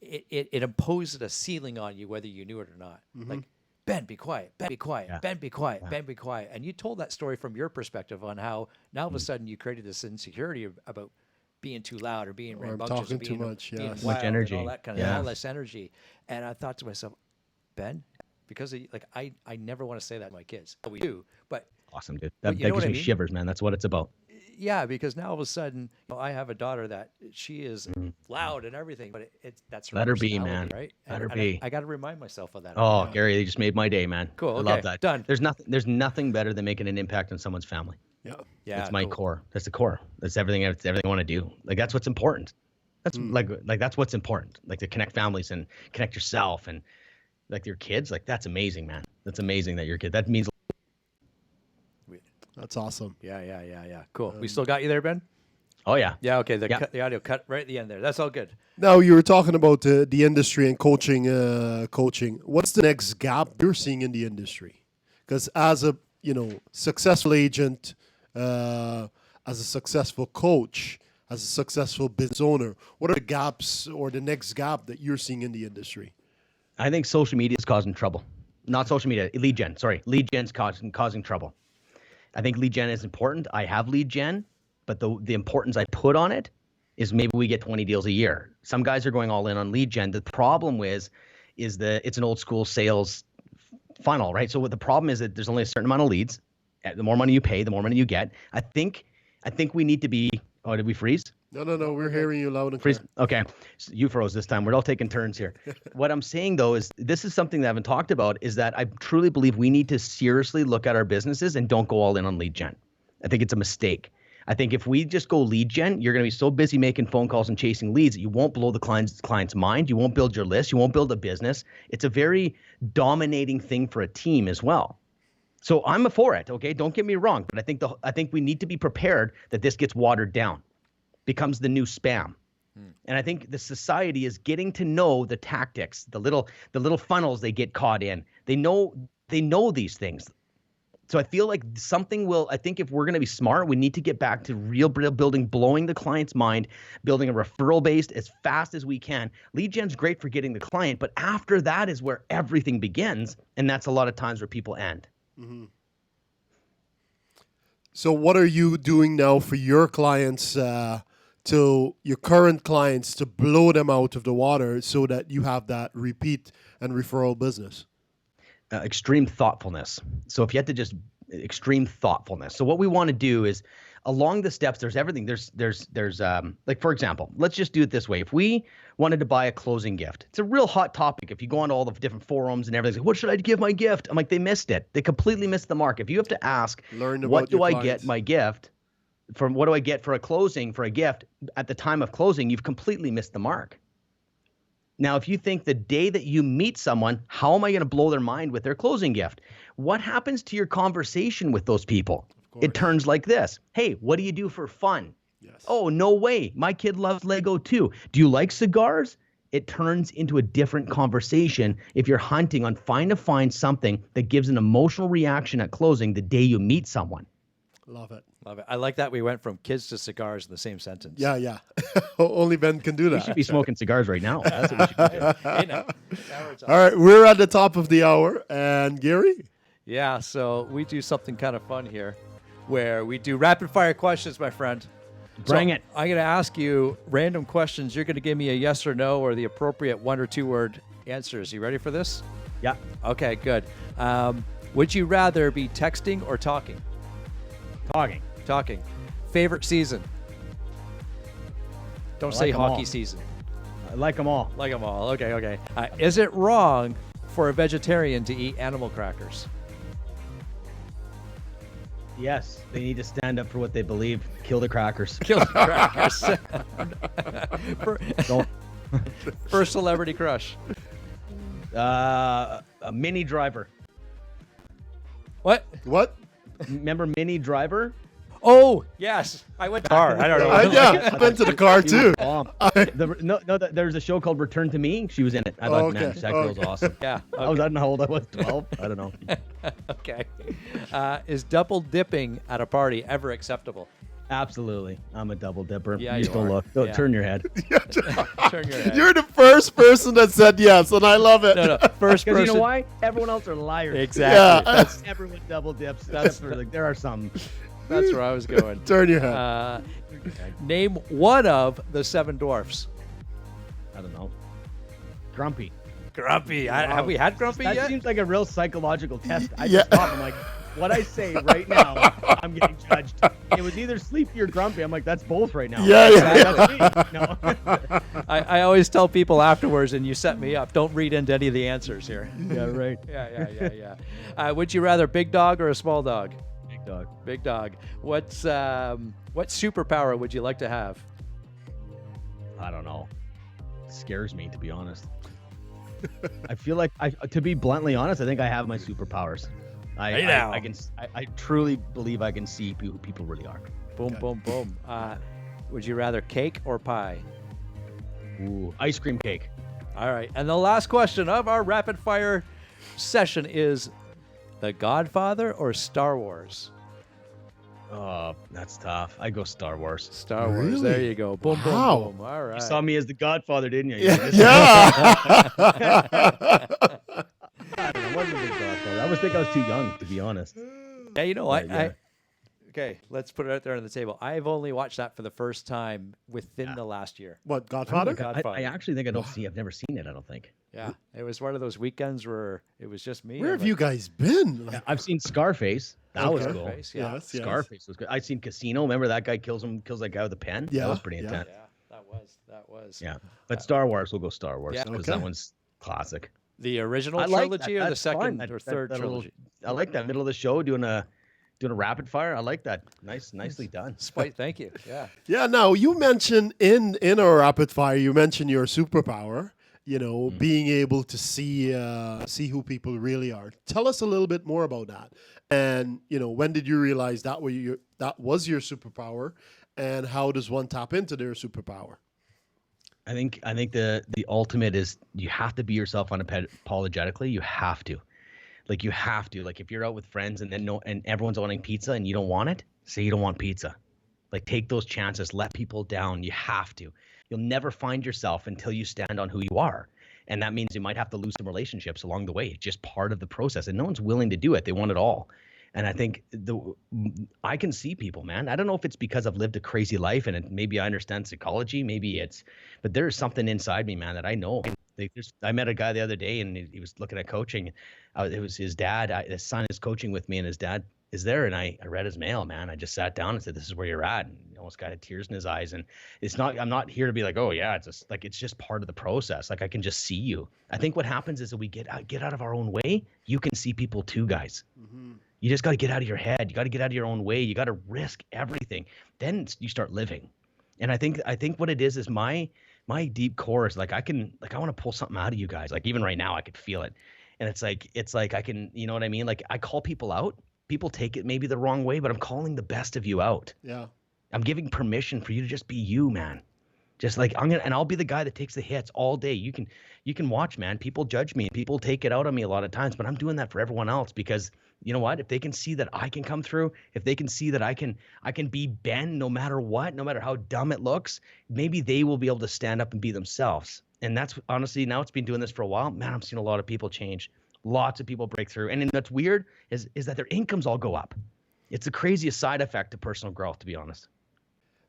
It imposed a ceiling on you whether you knew it or not. Mm-hmm. Like, Ben, be quiet. Ben, be quiet. Yeah. Ben, be quiet. Yeah. Ben, be quiet. And you told that story from your perspective on how now all of a sudden you created this insecurity about being too loud or being rambunctious, or being
too much,
being
too much energy,
and all that kind of all less energy. And I thought to myself, Ben, because I never want to say that to my kids. We do, but
awesome, dude. That gives me shivers, man. That's what it's about.
Yeah, because now all of a sudden, I have a daughter that she is loud and everything, but that's her
let her be, man.
Right?
Let her be.
I got to remind myself of that.
Oh, Gary, they just made my day, man.
Cool.
I love that.
Done.
There's nothing better than making an impact on someone's family.
Yeah.
Yeah.
That's my core. That's the core. That's everything. It's everything I want to do. Like that's what's important. That's like that's what's important. Like to connect families and connect yourself and like your kids. Like that's amazing, man. That's amazing that your kid. That means.
That's awesome.
Yeah. Cool. We still got you there, Ben?
Oh yeah.
Yeah, okay.
Yeah.
The audio cut right at the end there. That's all good.
Now you were talking about the industry and coaching. Coaching. What's the next gap you're seeing in the industry? Because as a successful agent, as a successful coach, as a successful business owner, what are the gaps or the next gap that you're seeing in the industry?
I think social media is causing trouble. Not social media, lead gen. Sorry, lead gen's causing trouble. I think lead gen is important. I have lead gen, but the importance I put on it is maybe we get 20 deals a year. Some guys are going all in on lead gen. The problem is it's an old school sales funnel, right? So what the problem is that there's only a certain amount of leads. The more money you pay, the more money you get. I think we need to be. Oh, did we freeze?
No. We're hearing you loud and
Freeze.
clear.
Okay, so you froze this time. We're all taking turns here. What I'm saying though is this is something that I haven't talked about. Is that I truly believe we need to seriously look at our businesses and don't go all in on lead gen. I think it's a mistake. I think if we just go lead gen, you're going to be so busy making phone calls and chasing leads that you won't blow the client's mind. You won't build your list. You won't build a business. It's a very dominating thing for a team as well. So I'm for it. Okay, don't get me wrong, but I think we need to be prepared that this gets watered down, becomes the new spam. And I think the society is getting to know the tactics, the little funnels they get caught in. They know these things. So I feel like I think if we're going to be smart, we need to get back to real building, blowing the client's mind, building a referral base as fast as we can. Lead gen's great for getting the client, but after that is where everything begins. And that's a lot of times where people end.
Mm-hmm. So what are you doing now for your clients, to your current clients, to blow them out of the water so that you have that repeat and referral business?
Extreme thoughtfulness. So if you had to just extreme thoughtfulness. So what we want to do is along the steps, there's everything. There's like, for example, let's just do it this way. If we wanted to buy a closing gift, it's a real hot topic. If you go onto all the different forums and everything, like, what should I give my gift? I'm like, they missed it. They completely missed the mark. If you have to ask, what do I get my gift from? What do I get for a closing, for a gift at the time of closing? You've completely missed the mark. Now, if you think the day that you meet someone, how am I going to blow their mind with their closing gift? What happens to your conversation with those people? It turns like this. Hey, what do you do for fun?
Yes.
Oh, no way. My kid loves Lego too. Do you like cigars? It turns into a different conversation if you're hunting on find something that gives an emotional reaction at closing the day you meet someone.
Love it.
Love it. I like that we went from kids to cigars in the same sentence.
Yeah. Only Ben can do that.
We should be smoking cigars right now. That's what we should be doing.
Hey, now we're
All right, we're at the top of the hour. And Gary?
Yeah, so we do something kind of fun here where we do rapid fire questions, my friend.
Bring it.
I'm going to ask you random questions. You're going to give me a yes or no or the appropriate 1 or 2 word answers. You ready for this?
Yeah.
Okay, good. Would you rather be texting or talking?
Talking.
Talking. Favorite season? Don't say
like 'em
hockey
all.
season.
I like them all.
Like them all. Okay. Is it wrong for a vegetarian to eat animal crackers?
Yes, they need to stand up for what they believe. Kill the crackers.
Kill the crackers.
Don't.
First celebrity crush.
A Mini Driver.
What?
What?
Remember Mini Driver?
Oh, yes. I went car. I don't know.
Yeah, I've been to the car too.
There's a show called Return to Me. She was in it. I thought, man, that girl was awesome.
Yeah.
I don't know how old I was. 12. I don't know.
Okay. Is double dipping at a party ever acceptable?
Absolutely. I'm a double dipper.
Yeah,
you just
you
don't
are.
look. Don't
Yeah.
turn your head.
Turn your head.
You're the first person that said yes, and I love it.
No. First
Because
person.
you know why? Everyone else are liars.
Exactly.
Yeah.
Everyone double dips. That's for there are some.
That's where I was going.
Turn your head.
Name one of the 7 dwarfs.
I don't know. Grumpy.
Grumpy. Have we had Grumpy
That
yet?
seems like a real psychological test. I
Yeah.
just thought, I'm like, what I say right now, I'm getting judged. It was either sleepy or grumpy. I'm like, that's both right now.
Yeah.
That's me. No.
I always tell people afterwards, and you set me up, don't read into any of the answers here.
Yeah, right.
Yeah. Would you rather big dog or a small dog?
Big dog.
Big dog. What superpower would you like to have?
I don't know. It scares me, to be honest. I feel like, to be bluntly honest, I think I have my superpowers. I truly believe I can see who people really are.
Boom. Would you rather cake or pie?
Ooh, ice cream cake.
All right. And the last question of our rapid fire session is The Godfather or Star Wars?
Oh, that's tough. I go Star Wars.
Star Wars.
Really?
There you go. Boom,
Wow.
boom, boom. All right.
You saw me as the Godfather, didn't you?
Yeah.
I don't know. I wasn't a big Godfather. I always think I was too young, to be honest.
Yeah, you know,
Yeah.
okay, let's put it out there on the table. I've only watched that for the first time within the last year.
What, Godfather?
Godfather.
I actually think I've never seen it, I don't think.
Yeah, it was one of those weekends where it was just me.
Where
I'm
have you guys been? Like,
I've seen Scarface. That was
Okay.
cool.
Scarface, yeah.
Yes, yes.
Scarface was good. I've seen Casino. Remember that guy kills that guy with a pen?
Yeah,
That was pretty
yeah.
intense.
Yeah, that was.
Yeah. But Star Wars, we'll go Star Wars
Yeah.
because
Okay.
that one's classic.
The original
I like
trilogy
that.
or the
That's fun.
second
That-
or
that-
third
that little-
trilogy?
I like that middle of the show doing a rapid fire. I like that. Nicely done.
Spite, thank you. Yeah.
Yeah, now you mentioned in our rapid fire, you mentioned your superpower, being able to see who people really are. Tell us a little bit more about that. And, when did you realize that was your superpower, and how does one tap into their superpower?
I think the ultimate is you have to be yourself unapologetically. You have to. Like you have to. Like if you're out with friends and and everyone's wanting pizza and you don't want it, say you don't want pizza. Like take those chances, let people down. You have to. You'll never find yourself until you stand on who you are. And that means you might have to lose some relationships along the way. It's just part of the process. And no one's willing to do it. They want it all. And I think I can see people, man. I don't know if it's because I've lived a crazy life and maybe I understand psychology. But there's something inside me, man, that I know. I met a guy the other day and he was looking at coaching. It was his dad. His son is coaching with me and his dad is there. And I read his mail, man. I just sat down and said, this is where you're at. And he almost got tears in his eyes. And I'm not here to be like, oh yeah, it's just part of the process. Like I can just see you. I think what happens is that we get out of our own way. You can see people too, guys. Mm-hmm. You just got to get out of your head. You got to get out of your own way. You got to risk everything. Then you start living. And I think what it is my deep core is like I want to pull something out of you guys. Like even right now I could feel it. And it's like I can, you know what I mean? Like I call people out. People take it maybe the wrong way, but I'm calling the best of you out.
Yeah.
I'm giving permission for you to just be you, man. Just like I'll be the guy that takes the hits all day. You can watch, man. People judge me. People take it out on me a lot of times, but I'm doing that for everyone else because you know what? If they can see that I can come through, if they can see that I can be Ben no matter what, no matter how dumb it looks, maybe they will be able to stand up and be themselves. And that's honestly, now it's been doing this for a while. Man, I'm seeing a lot of people change. Lots of people break through. And that's weird is that their incomes all go up. It's the craziest side effect to personal growth, to be honest.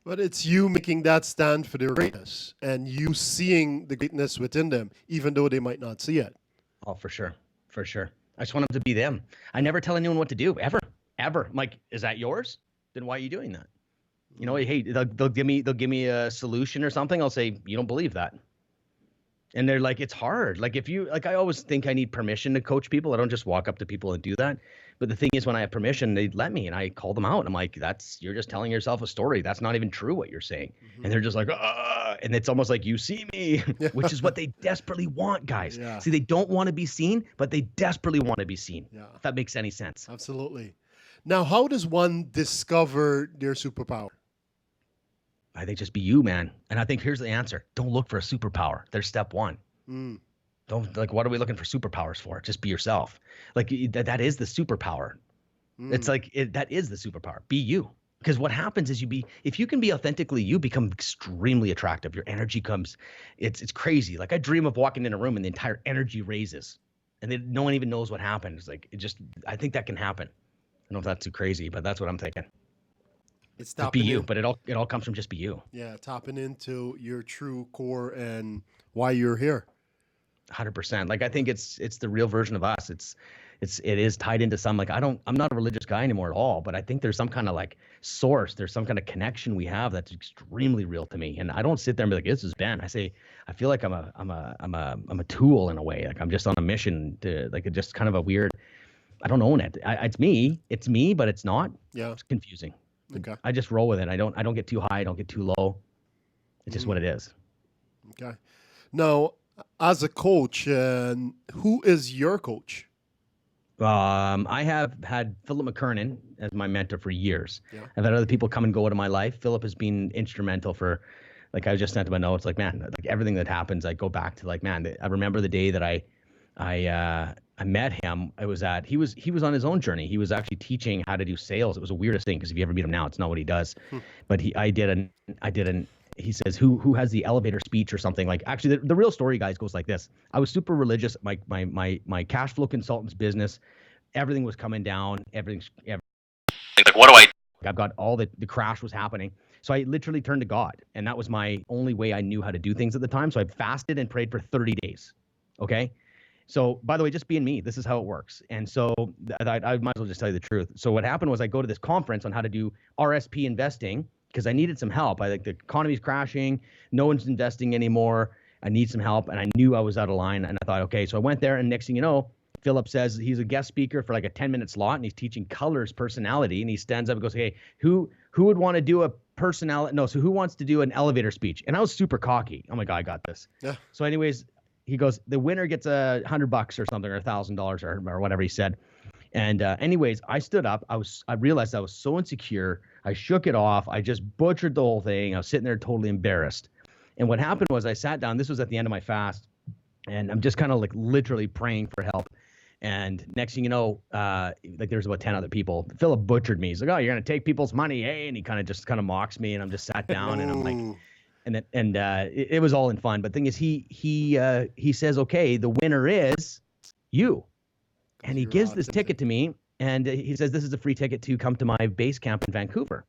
But it's you making that stand for their greatness and you seeing the greatness within them, even though they might not see it.
Oh, for sure. For sure. I just want them to be them. I never tell anyone what to do, ever. I'm like, is that yours? Then why are you doing that? You know, hey, they'll give me a solution or something. I'll say, you don't believe that. And they're like, it's hard. Like I always think I need permission to coach people. I don't just walk up to people and do that. But the thing is, when I have permission, they let me and I call them out. I'm like, you're just telling yourself a story. That's not even true what you're saying. Mm-hmm. And they're just like, and it's almost like you see me, which is what they desperately want, guys. Yeah. See, they don't want to be seen, but they desperately want to be seen. Yeah. If that makes any sense.
Absolutely. Now, how does one discover their superpower?
I think just be you, man. And I think here's the answer. Don't look for a superpower. There's step one. Don't what are we looking for superpowers for? Just be yourself. Like that is the superpower. It's like that is the superpower. Be you. Because what happens is if you can be authentically you, become extremely attractive. Your energy comes, it's crazy. Like I dream of walking in a room and the entire energy raises and no one even knows what happened. It's like, I think that can happen. I don't know if that's too crazy, but that's what I'm thinking.
It's
just be you, but it all comes from just be you.
Yeah, tapping into your true core and why you're here.
100%. Like I think it's the real version of us. It is tied into some, like I'm not a religious guy anymore at all, but I think there's some kind of like source, there's some kind of connection we have that's extremely real to me. And I don't sit there and be like, this is Ben. I feel like I'm a tool in a way. Like I'm just on a mission to like just kind of a weird. I don't own it. It's me, but it's not. Yeah, it's confusing. Okay. I just roll with it. I don't get too high. I don't get too low. It's just what it is.
Okay. Now, as a coach, who is your coach?
I have had Philip McKernan as my mentor for years.
Yeah.
I've had other people come and go into my life. Philip has been instrumental for, like, I just sent him a note. It's like, man, like everything that happens, I go back to like, man, I remember the day that I met him. He was on his own journey. He was actually teaching how to do sales. It was the weirdest thing because if you ever meet him now, it's not what he does. But I did an he says, who has the elevator speech or something. Like, actually the real story, guys, goes like this. I was super religious. My cash flow consultant's business, everything was coming down. Everything's like, what do I? I've got all the crash was happening. So I literally turned to God, and that was my only way I knew how to do things at the time. So I fasted and prayed for 30 days. Okay. So, by the way, just being me, this is how it works. And so I might as well just tell you the truth. So what happened was I go to this conference on how to do RSP investing because I needed some help. The economy's crashing. No one's investing anymore. I need some help. And I knew I was out of line. And I thought, okay. So I went there, and next thing you know, Philip says he's a guest speaker for like a 10-minute slot, and he's teaching colors personality. And he stands up and goes, hey, who would want to do a personality? No, so who wants to do an elevator speech? And I was super cocky. Oh my God, I got this. Yeah. So anyways, he goes, the winner gets $100 or something, or $1,000 or whatever he said. And anyways, I stood up. I realized I was so insecure. I shook it off. I just butchered the whole thing. I was sitting there totally embarrassed. And what happened was I sat down. This was at the end of my fast. And I'm just kind of like literally praying for help. And next thing you know, like there's about 10 other people. Philip butchered me. He's like, oh, you're going to take people's money, eh? And he kind of mocks me. And I'm just sat down and I'm like, and it was all in fun. But the thing is, he says, okay, the winner is you. And he gives this ticket to me. And he says, this is a free ticket to come to my base camp in Vancouver.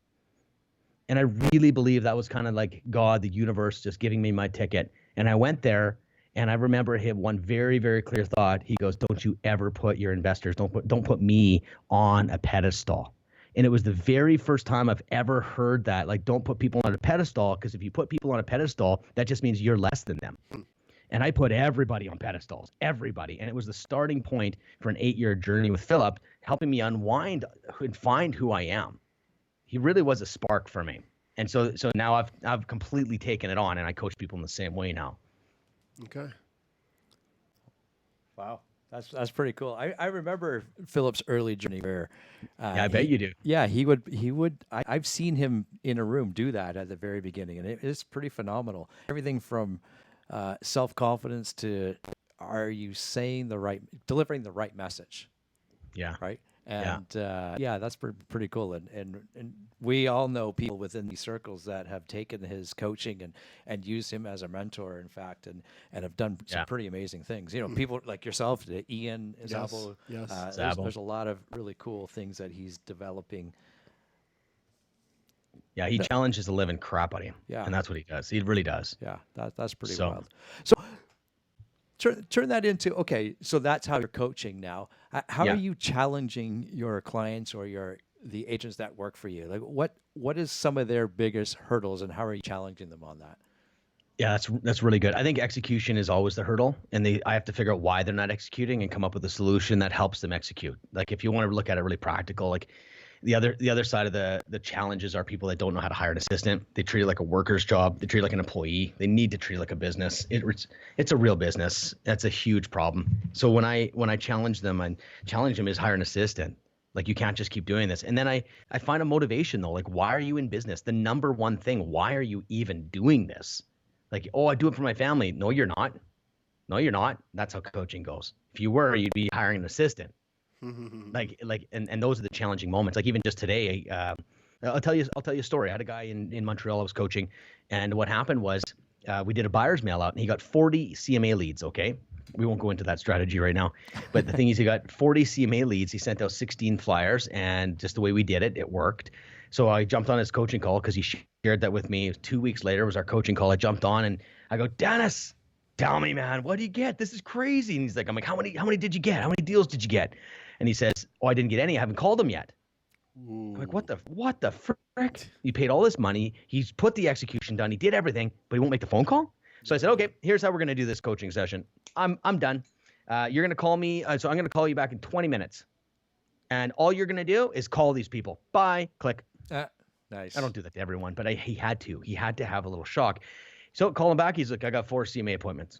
And I really believe that was kind of like God, the universe, just giving me my ticket. And I went there. And I remember him one very, very clear thought. He goes, don't you ever put your investors, don't put me on a pedestal. And it was the very first time I've ever heard that, like, don't put people on a pedestal, because if you put people on a pedestal, that just means you're less than them. And I put everybody on pedestals, everybody. And it was the starting point for an 8-year journey with Philip, helping me unwind and find who I am. He really was a spark for me. And so now I've completely taken it on, and I coach people in the same way now.
Okay.
Wow. That's pretty cool. I remember Philip's early journey where
I bet you do.
Yeah, he would I've seen him in a room do that at the very beginning, and it is pretty phenomenal. Everything from self-confidence to are you delivering the right message?
Yeah.
Right? And that's pretty cool. And we all know people within these circles that have taken his coaching and used him as a mentor, in fact, and have done some pretty amazing things. You know, people like yourself, Ian Zabel.
Yes.
There's a lot of really cool things that he's developing.
Yeah, he challenges the living crap out of you. Yeah. And that's what he does. He really does.
Yeah, that's pretty wild. So turn that into, okay, so that's how you're coaching now. How are you challenging your clients or the agents that work for you? Like what is some of their biggest hurdles, and how are you challenging them on that?
Yeah, that's really good. I think execution is always the hurdle, and I have to figure out why they're not executing and come up with a solution that helps them execute. Like, if you want to look at it really practical, like the other side of the challenges are people that don't know how to hire an assistant. They treat it like a worker's job. They treat it like an employee. They need to treat it like a business. It's a real business. That's a huge problem. So when I challenge them is hire an assistant. Like, you can't just keep doing this. And then I find a motivation though. Like, why are you in business? The number one thing, why are you even doing this? Like, oh, I do it for my family. No, you're not. No, you're not. That's how coaching goes. If you were, you'd be hiring an assistant. And those are the challenging moments. Like, even just today, I'll tell you a story. I had a guy in Montreal I was coaching, and what happened was we did a buyer's mail out, and he got 40 CMA leads. Okay, we won't go into that strategy right now, but the thing is, he got 40 CMA leads. He sent out 16 flyers, and just the way we did it, it worked. So I jumped on his coaching call because he shared that with me. 2 weeks later was our coaching call. I jumped on and I go, Dennis, tell me, man, what do you get? This is crazy. And he's like, I'm like, how many did you get? How many deals did you get? And he says, oh, I didn't get any. I haven't called them yet. Ooh. I'm like, what the frick? He paid all this money. He's put the execution done. He did everything, but he won't make the phone call. So I said, okay, here's how we're going to do this coaching session. I'm done. You're going to call me. So I'm going to call you back in 20 minutes. And all you're going to do is call these people. Bye. Click.
Nice.
I don't do that to everyone, but he had to. He had to have a little shock. So call him back. He's like, I got 4 CMA appointments.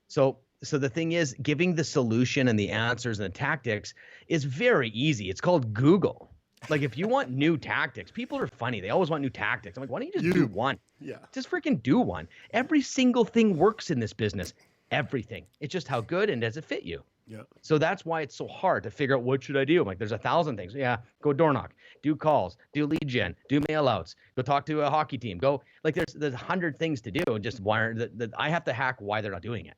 So So the thing is, giving the solution and the answers and the tactics is very easy. It's called Google. Like if you want new tactics, people are funny. They always want new tactics. I'm like, why don't you just do one?
Yeah.
Just freaking do one. Every single thing works in this business. Everything. It's just how good and does it fit you?
Yeah.
So that's why it's so hard to figure out what should I do. I'm like, there's 1,000 things. Yeah, go door knock, do calls, do lead gen, do mail outs, go talk to a hockey team, go like there's 100 things to do, and just why that I have to hack why they're not doing it.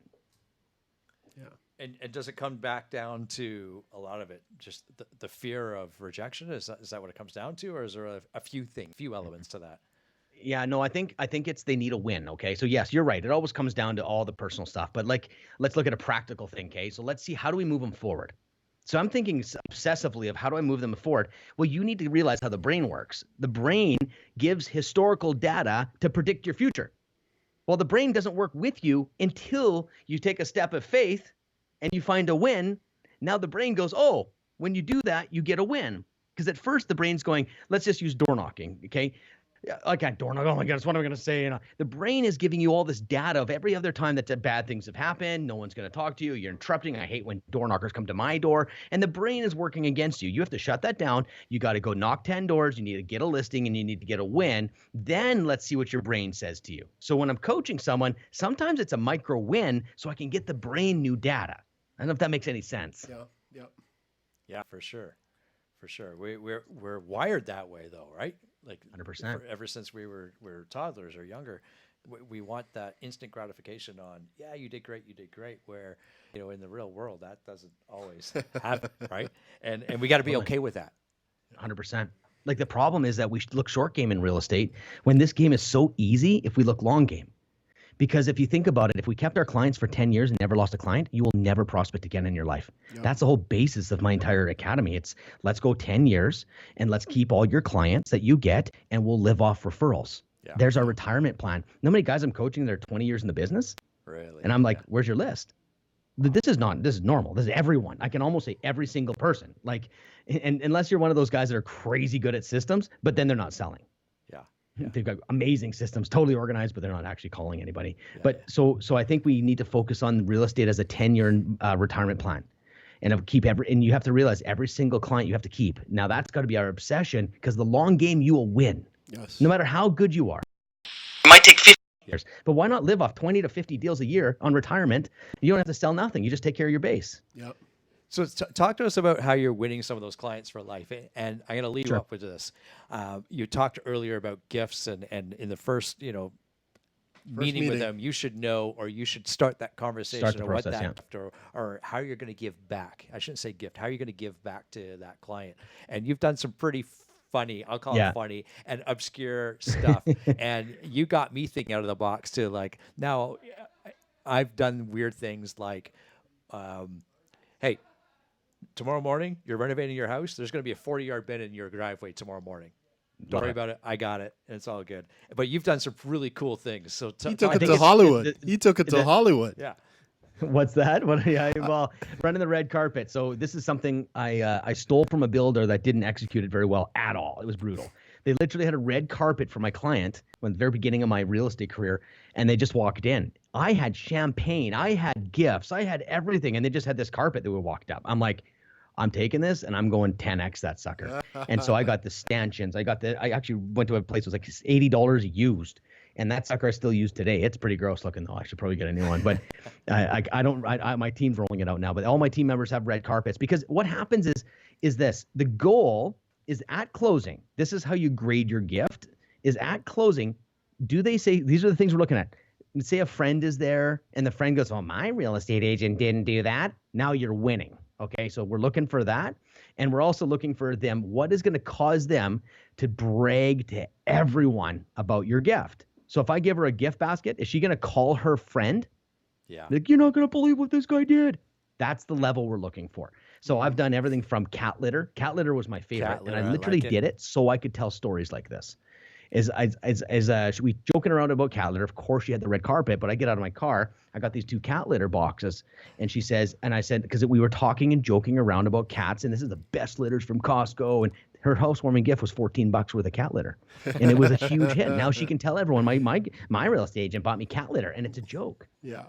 Yeah.
And does it come back down to a lot of it just the fear of rejection? Is that what it comes down to, or is there a few elements to that?
Yeah, no, I think it's they need a win. Okay, so yes, you're right. It always comes down to all the personal stuff, but like let's look at a practical thing. Okay, so let's see, how do we move them forward? So I'm thinking obsessively of how do I move them forward? Well, you need to realize how the brain works. The brain gives historical data to predict your future. Well, the brain doesn't work with you until you take a step of faith and you find a win. Now the brain goes, oh, when you do that, you get a win. Because at first the brain's going, let's just use door knocking, okay? I can't door knock. Oh my goodness, what am I going to say? You know, the brain is giving you all this data of every other time that bad things have happened. No one's going to talk to you. You're interrupting. I hate when door knockers come to my door. And the brain is working against you. You have to shut that down. You got to go knock 10 doors. You need to get a listing and you need to get a win. Then let's see what your brain says to you. So when I'm coaching someone, sometimes it's a micro win so I can get the brain new data. I don't know if that makes any sense.
Yeah, for sure. For sure. We're wired that way though, right? Like
100%.
Ever since we were toddlers or younger, we want that instant gratification on, yeah, you did great, where, you know, in the real world, that doesn't always happen, right? And we got to be okay with that.
100%. Like the problem is that we look short game in real estate when this game is so easy if we look long game. Because if you think about it, if we kept our clients for 10 years and never lost a client, you will never prospect again in your life. Yep. That's the whole basis of my entire academy. It's let's go 10 years and let's keep all your clients that you get and we'll live off referrals. Yeah. There's our retirement plan. You know how many guys I'm coaching that are 20 years in the business?
Really?
And I'm like, where's your list? This is normal. This is everyone. I can almost say every single person. Like, and unless you're one of those guys that are crazy good at systems, but then they're not selling.
Yeah.
They've got amazing systems, totally organized, but they're not actually calling anybody. So I think we need to focus on real estate as a 10-year retirement plan, and and you have to realize every single client you have to keep. Now that's got to be our obsession, because the long game you will win. Yes. No matter how good you are. It might take 50 years, but why not live off 20 to 50 deals a year on retirement? You don't have to sell nothing. You just take care of your base.
Yep.
So talk to us about how you're winning some of those clients for life. And I'm going to lead you up with this. You talked earlier about gifts, and in the first, meeting with them, you should know, or you should start that conversation or what that gift or how you're going to give back. I shouldn't say gift. How are you going to give back to that client? And you've done some pretty funny, I'll call it funny and obscure stuff. And you got me thinking out of the box too. Like, now I've done weird things like, hey, tomorrow morning, you're renovating your house. There's going to be a 40-yard bin in your driveway tomorrow morning. Don't worry about it. I got it. And it's all good. But you've done some really cool things. So
he took it to Hollywood. He took it to Hollywood.
Yeah.
What's that? Well, running the red carpet. So this is something I stole from a builder that didn't execute it very well at all. It was brutal. They literally had a red carpet for my client when the very beginning of my real estate career, and they just walked in. I had champagne, I had gifts, I had everything, and they just had this carpet that we walked up. I'm like, I'm taking this and I'm going 10x that sucker. And so I got the stanchions. I actually went to a place that was like $80 used, and that sucker I still use today. It's pretty gross looking though. I should probably get a new one, but my team's rolling it out now, but all my team members have red carpets, because what happens is this, the goal is at closing. This is how you grade your gift, is at closing. Do they say, these are the things we're looking at. Say a friend is there and the friend goes, well, my real estate agent didn't do that. Now you're winning. Okay. So we're looking for that. And we're also looking for them. What is going to cause them to brag to everyone about your gift? So if I give her a gift basket, is she going to call her friend?
Yeah.
Like, you're not going to believe what this guy did. That's the level we're looking for. So I've done everything from cat litter. Cat litter was my favorite. And I literally did it so I could tell stories like this. We joking around about cat litter. Of course, she had the red carpet, but I get out of my car. I got these 2 cat litter boxes, and she says, and I said, because we were talking and joking around about cats, and this is the best litters from Costco, and her housewarming gift was $14 worth of cat litter, and it was a huge hit. Now she can tell everyone my real estate agent bought me cat litter, and it's a joke.
Yeah.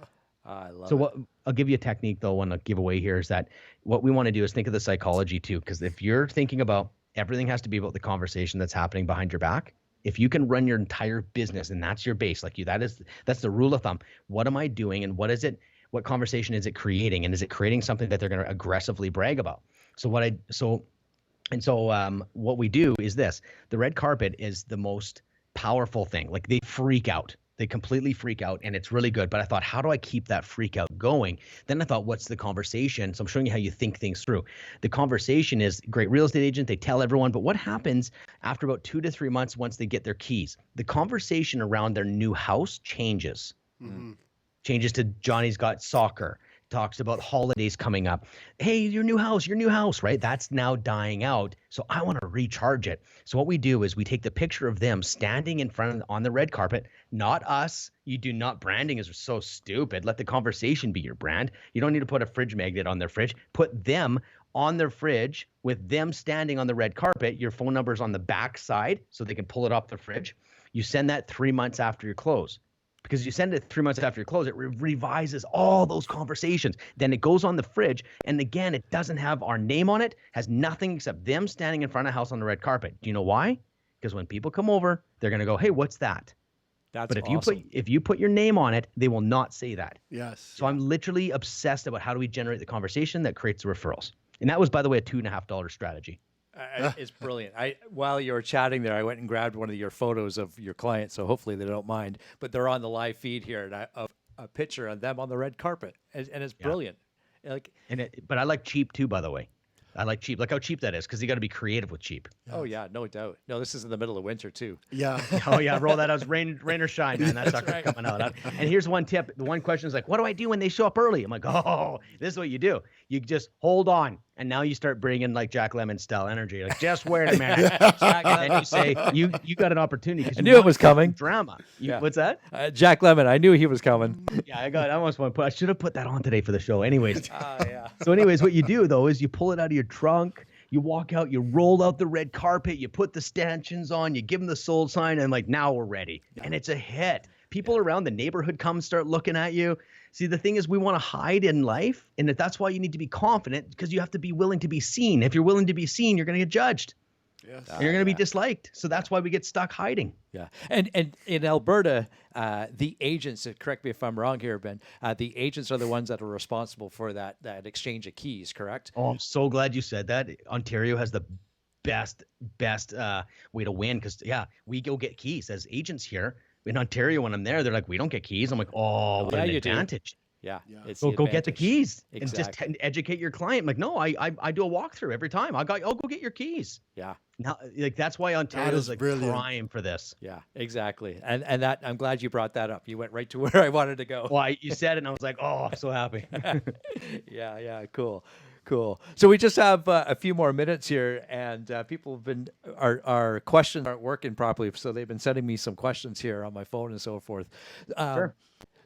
I love
So
it.
what I'll give you a technique though, one I'll give away here is that what we want to do is think of the psychology too, because if you're thinking about everything has to be about the conversation that's happening behind your back. If you can run your entire business and that's your base, like you, that's the rule of thumb. What am I doing and what is it? What conversation is it creating? And is it creating something that they're going to aggressively brag about? What we do is this: the red carpet is the most powerful thing. Like they freak out. They completely freak out and it's really good. But I thought, how do I keep that freak out going? Then I thought, what's the conversation? So I'm showing you how you think things through. The conversation is great real estate agent. They tell everyone, but what happens after about 2 to 3 months once they get their keys? The conversation around their new house changes. Changes to Johnny's got soccer, talks about holidays coming up. Hey, your new house, right? That's now dying out. So I want to recharge it. So what we do is we take the picture of them standing in front on the red carpet, not us. You do not, branding is so stupid. Let the conversation be your brand. You don't need to put a fridge magnet on their fridge. Put them on their fridge with them standing on the red carpet. Your phone number is on the back side so they can pull it off the fridge. You send that 3 months after your close. Because you send it 3 months after you close, it revises all those conversations. Then it goes on the fridge. And again, it doesn't have our name on it, has nothing except them standing in front of the house on the red carpet. Do you know why? Because when people come over, they're going to go, hey, what's that?
That's
But if
awesome.
you put your name on it, they will not say that.
Yes.
So I'm literally obsessed about how do we generate the conversation that creates the referrals. And that was, by the way, a $2.50 strategy.
It's brilliant. While you were chatting there, I went and grabbed one of your photos of your clients, so hopefully they don't mind. But they're on the live feed here of a picture of them on the red carpet, and it's brilliant. Like,
But I like cheap too, by the way. I like cheap. Look how cheap that is, because you got to be creative with cheap.
oh yeah, no doubt. No, this is in the middle of winter too.
Yeah.
Oh yeah, roll that out. Rain or shine, man. That sucker's coming out. And here's one tip. The one question is like, what do I do when they show up early? I'm like, oh, this is what you do. You just hold on, and now you start bringing like Jack Lemmon style energy. Like, just wait a minute. And then you say, you got an opportunity.
I knew it was coming.
Drama.
Yeah.
What's that?
Jack Lemmon, I knew he was coming.
Yeah, I almost want to put. I should have put that on today for the show. Anyways.
Yeah.
So anyways, what you do though is you pull it out of your trunk. You walk out, you roll out the red carpet, you put the stanchions on, you give them the sold sign, and like, now we're ready. And it's a hit. People around the neighborhood come start looking at you. See, the thing is, we want to hide in life, and that's why you need to be confident, because you have to be willing to be seen. If you're willing to be seen, you're going to get judged.
Yes.
You're going to be disliked. So that's why we get stuck hiding.
Yeah, and in Alberta, the agents, correct me if I'm wrong here, Ben, the agents are the ones that are responsible for that exchange of keys, correct?
Oh, I'm so glad you said that. Ontario has the best way to win, because, yeah, we go get keys as agents here. In Ontario, when I'm there, they're like, we don't get keys. I'm like, oh, what
Yeah,
an
you do.
advantage.
Yeah, it's
Go
the
get the
advantage.
keys
Exactly.
and just educate your client. I'm like, no, I do a walkthrough every time. I'll go get your keys.
Yeah.
Now, like, that's why Ontario
is
is like
brilliant.
prime for this.
Yeah, exactly. And that, I'm glad you brought that up. You went right to where I wanted to go.
Well, you said it, and I was like, oh, I'm so happy.
Yeah, cool. So we just have a few more minutes here, and people have been, our questions aren't working properly, so they've been sending me some questions here on my phone and so forth.
Sure.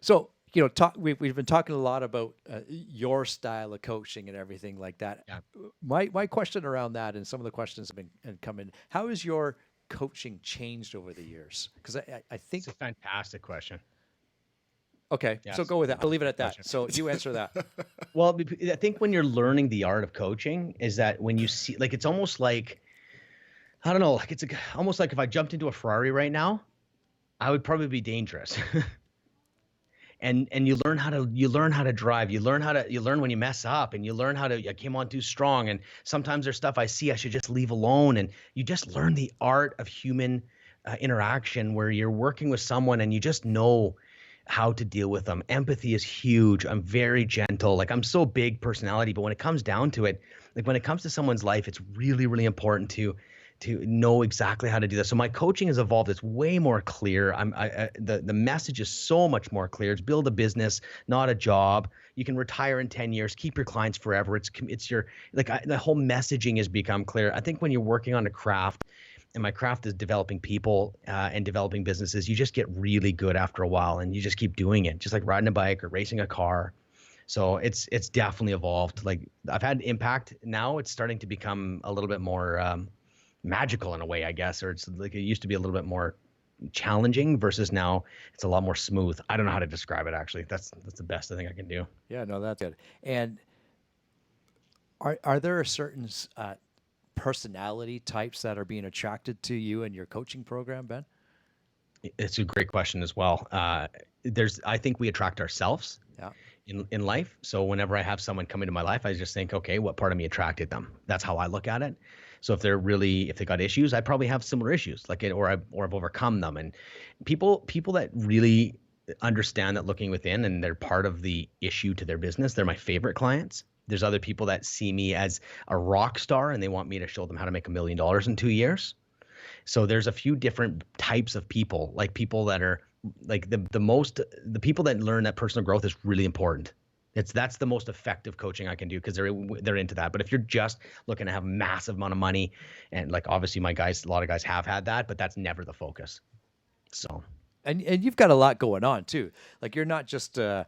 So, we've been talking a lot about your style of coaching and everything like that.
Yeah.
My question around that, and some of the questions have been come in, how has your coaching changed over the years? Because I think,
It's a fantastic question.
okay,
Yes.
so go with that. I'll leave it at that. So you answer that.
Well, I think when you're learning the art of coaching is that when you see, like, it's almost like, I don't know, like almost like if I jumped into a Ferrari right now, I would probably be dangerous. And you learn how to drive. You learn when you mess up, and you learn how to, I came on too strong. And sometimes there's stuff I see I should just leave alone. And you just learn the art of human interaction, where you're working with someone and you just know how to deal with them. Empathy is huge. I'm very gentle. Like, I'm so big personality, but when it comes down to it, like when it comes to someone's life, it's really, really important to know exactly how to do that. So my coaching has evolved. It's way more clear. The message is so much more clear. It's build a business, not a job. You can retire in 10 years, keep your clients forever. It's your, like, the whole messaging has become clear. I think when you're working on a craft, and my craft is developing people and developing businesses, you just get really good after a while, and you just keep doing it, just like riding a bike or racing a car. So it's definitely evolved. Like, I've had impact. Now it's starting to become a little bit more magical in a way, I guess, or it's like it used to be a little bit more challenging versus now it's a lot more smooth. I don't know how to describe it actually. That's the best I think I can do.
Yeah, no, that's good. And are there certain personality types that are being attracted to you and your coaching program, Ben?
It's a great question as well. I think we attract ourselves
Yeah.
in life. So whenever I have someone come into my life, I just think, okay, what part of me attracted them? That's how I look at it. So if they got issues, I probably have similar issues, or I've overcome them. And people that really understand that looking within and they're part of the issue to their business, they're my favorite clients. There's other people that see me as a rock star and they want me to show them how to make $1 million in 2 years. So there's a few different types of people, like people that are like the people that learn that personal growth is really important. That's the most effective coaching I can do because they're into that. But if you're just looking to have a massive amount of money, and like obviously a lot of guys have had that, but that's never the focus. So.
And you've got a lot going on too. Like you're not just a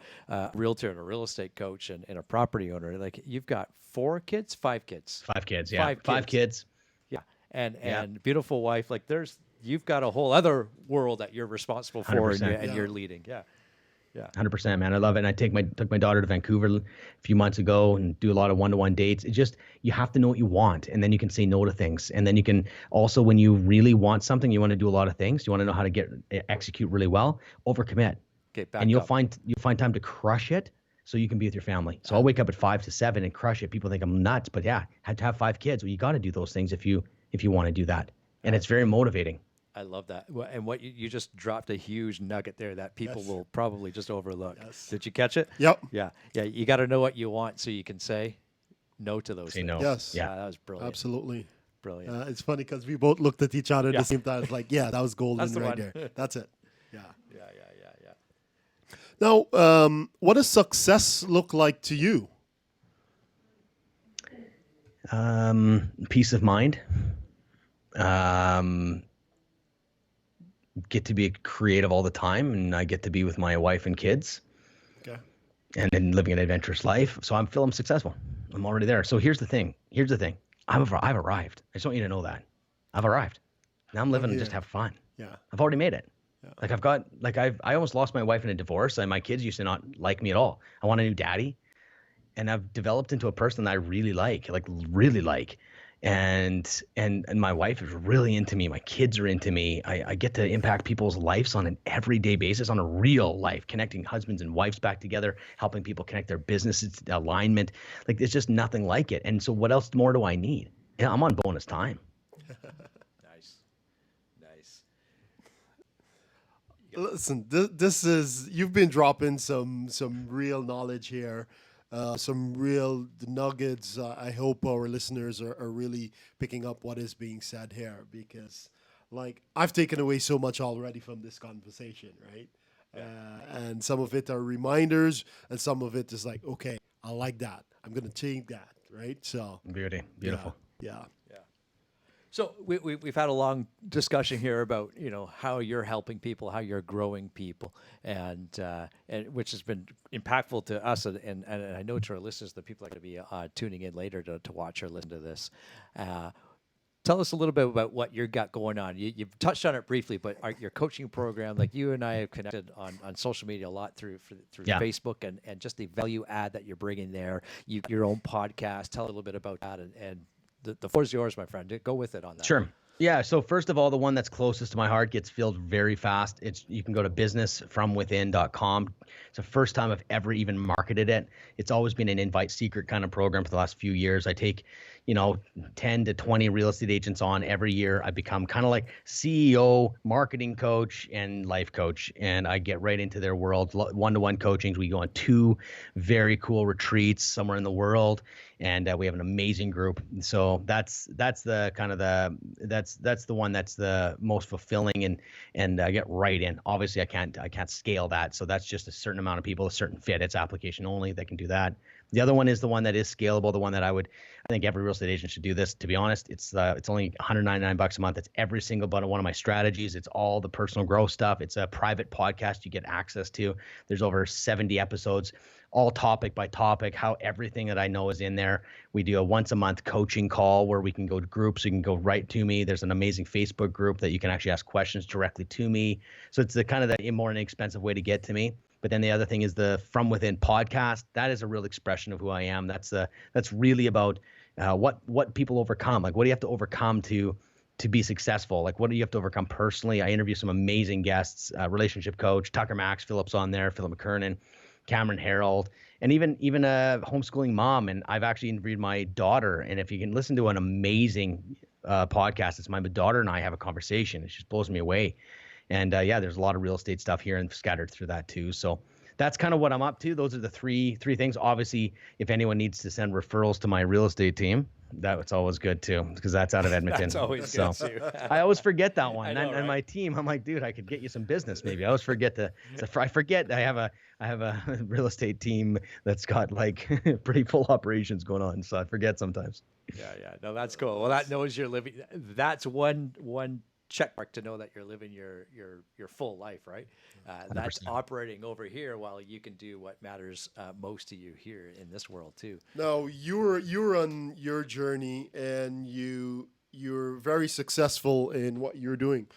realtor and a real estate coach and a property owner. Like you've got 5 kids. 5 kids,
yeah. 5 kids.
Yeah. And beautiful wife. Like you've got a whole other world that you're responsible for and you're leading. Yeah. Yeah.
100%, man. I love it. And I took my daughter to Vancouver a few months ago and do a lot of one-to-one dates. It's just, you have to know what you want and then you can say no to things. And then you can also, when you really want something, you want to do a lot of things. You want to know how to execute really well, overcommit. And you'll find time to crush it so you can be with your family. So I'll wake up at 5 to 7 and crush it. People think I'm nuts, but yeah, had to have 5 kids. Well, you got to do those things if you want to do that. And it's very motivating.
I love that. And what you just dropped a huge nugget there that people will probably just overlook. Yes. Did you catch it?
Yep.
Yeah. Yeah. You got to know what you want so you can say no to those things.
No.
Yes.
Yeah. That was brilliant.
Absolutely.
Brilliant.
It's funny because we both looked at each other at the same time. It's like, yeah, that was golden right there. That's it. Yeah. Now, what does success look like to you?
Peace of mind. Get to be creative all the time, and I get to be with my wife and kids.
Okay.
And then living an adventurous life. So I feel I'm successful. I'm already there. So here's the thing. I've arrived. I just want you to know that. I've arrived. Now I'm living and just have fun.
Yeah.
I've already made it.
Yeah.
I almost lost my wife in a divorce, and my kids used to not like me at all. I want a new daddy. And I've developed into a person that I really like. And my wife is really into me. My kids are into me. I get to impact people's lives on an everyday basis, on a real life, connecting husbands and wives back together, helping people connect their businesses, alignment. Like there's just nothing like it. And so what else more do I need? Yeah, I'm on bonus time.
Nice.
Listen, this is, you've been dropping some real knowledge here. Some real nuggets. I hope our listeners are really picking up what is being said here because, like, I've taken away so much already from this conversation, right? And some of it are reminders, and some of it is like, okay, I like that. I'm gonna change that, right? So
Beautiful.
Yeah.
So we've had a long discussion here about how you're helping people, how you're growing people, and which has been impactful to us, and I know to our listeners, the people are going to be tuning in later to watch or listen to this. Tell us a little bit about what you've got going on. You've touched on it briefly, but your coaching program, like you and I have connected on social media a lot through Facebook and just the value add that you're bringing there. Your own podcast. Tell a little bit about that and the floor is yours, my friend. Go with it on that.
Sure. Yeah. So first of all, the one that's closest to my heart gets filled very fast. You can go to businessfromwithin.com. It's the first time I've ever even marketed it. It's always been an invite secret kind of program for the last few years. I take, 10 to 20 real estate agents on every year. I become kind of like CEO, marketing coach, and life coach. And I get right into their world, one-to-one coachings. We go on 2 very cool retreats somewhere in the world. And we have an amazing group. So that's the kind of that's the one that's the most fulfilling and I get right in. Obviously I can't scale that. So that's just a certain amount of people, a certain fit. It's application only that can do that. The other one is the one that is scalable, the one that I think every real estate agent should do this. To be honest, it's only $199 a month. It's every single one of my strategies. It's all the personal growth stuff. It's a private podcast you get access to. There's over 70 episodes, all topic by topic, how everything that I know is in there. We do a once a month coaching call where we can go to groups. You can go right to me. There's an amazing Facebook group that you can actually ask questions directly to me. So it's the kind of the more inexpensive way to get to me. But then the other thing is the From Within podcast. That is a real expression of who I am. That's really about what people overcome. Like, what do you have to overcome to be successful? Like, what do you have to overcome personally? I interview some amazing guests, relationship coach, Tucker Max Phillips on there, Philip McKernan, Cameron Harold, and even a homeschooling mom. And I've actually interviewed my daughter. And if you can listen to an amazing podcast, it's my daughter and I have a conversation. It just blows me away. And there's a lot of real estate stuff here and scattered through that too. So that's kind of what I'm up to. Those are the three things. Obviously, if anyone needs to send referrals to my real estate team, that's always good too, because that's out of Edmonton.
That's always good too.
I always forget that one.
I know,
and my team, I'm like, dude, I could get you some business maybe. I always forget I forget I have a real estate team that's got like pretty full operations going on. So I forget sometimes.
Yeah. No, that's cool. Well, that knows you're living. That's one check mark to know that you're living your full life, right? That's operating over here while you can do what matters most to you here in this world too.
Now you're on your journey and you're very successful in what you're doing.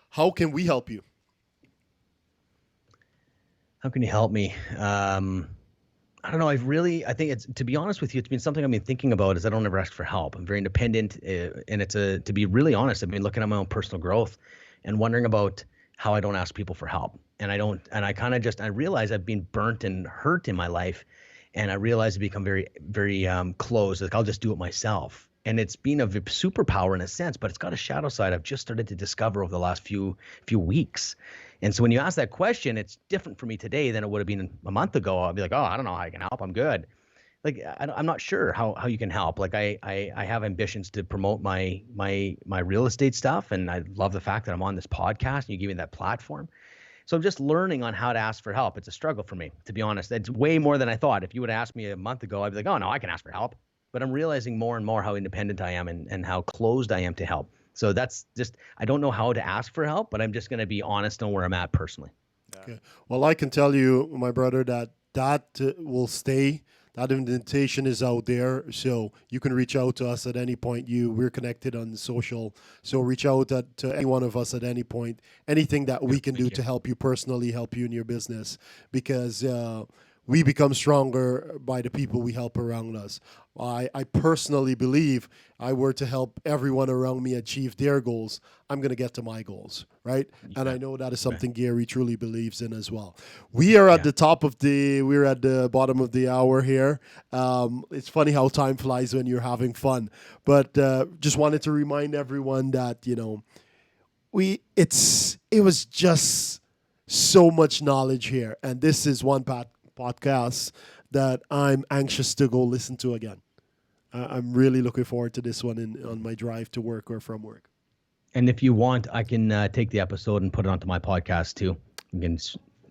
How can we help you?
How can you help me? I don't know. I think it's, to be honest with you, it's been something I've been thinking about is I don't ever ask for help. I'm very independent. And to be really honest, I've been looking at my own personal growth and wondering about how I don't ask people for help. And I realize I've been burnt and hurt in my life. And I realize I've become very, very closed. Like, I'll just do it myself. And it's been a superpower in a sense, but it's got a shadow side I've just started to discover over the last few weeks. And so when you ask that question, it's different for me today than it would have been a month ago. I'll be like, oh, I don't know how I can help. I'm good. Like, I'm not sure how you can help. Like, I have ambitions to promote my real estate stuff. And I love the fact that I'm on this podcast and you give me that platform. So I'm just learning on how to ask for help. It's a struggle for me, to be honest. It's way more than I thought. If you would have asked me a month ago, I'd be like, oh, no, I can ask for help. But I'm realizing more and more how independent I am and how closed I am to help. So that's just, I don't know how to ask for help, but I'm just going to be honest on where I'm at personally.
Okay. Well, I can tell you, my brother, that will stay. That invitation is out there, so you can reach out to us at any point. We're connected on social, so reach out to any one of us at any point. Anything that we can do to help you personally, help you in your business, because we become stronger by the people we help around us. I personally believe I were to help everyone around me achieve their goals, I'm going to get to my goals, right? Yeah. And I know that is something Gary truly believes in as well. We are at we're at the bottom of the hour here. It's funny how time flies when you're having fun, but just wanted to remind everyone that, it was just so much knowledge here. And this is one podcast that I'm anxious to go listen to again. I'm really looking forward to this one on my drive to work or from work.
And if you want, I can take the episode and put it onto my podcast too.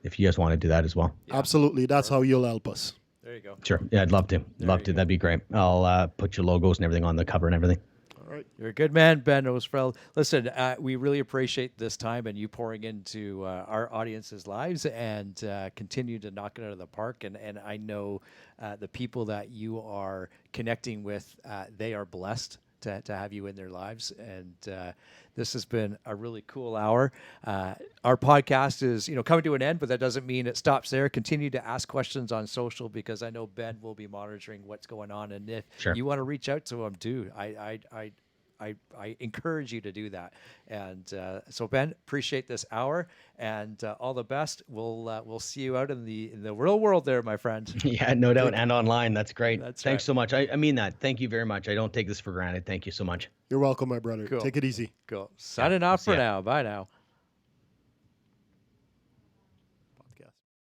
If you guys want to do that as well.
Yeah. Absolutely. That's how you'll help us.
There you go.
Sure. Yeah, I'd love to. That'd be great. I'll put your logos and everything on the cover and everything.
All right.
You're a good man, Ben Oosterveld. Listen, we really appreciate this time and you pouring into our audience's lives and continue to knock it out of the park. And I know the people that you are connecting with, they are blessed to have you in their lives. And this has been a really cool hour. Our podcast is, coming to an end, but that doesn't mean it stops there. Continue to ask questions on social because I know Ben will be monitoring what's going on. And if you want to reach out to him, do. I encourage you to do that. And so Ben, appreciate this hour and all the best. We'll see you out in the real world there, my friend.
Yeah, no doubt. And online. That's great. Thanks
right.
so much. I mean that. Thank you very much. I don't take this for granted. Thank you so much.
You're welcome, my brother.
Cool.
Take it easy.
Cool. Signing off for now. Bye now.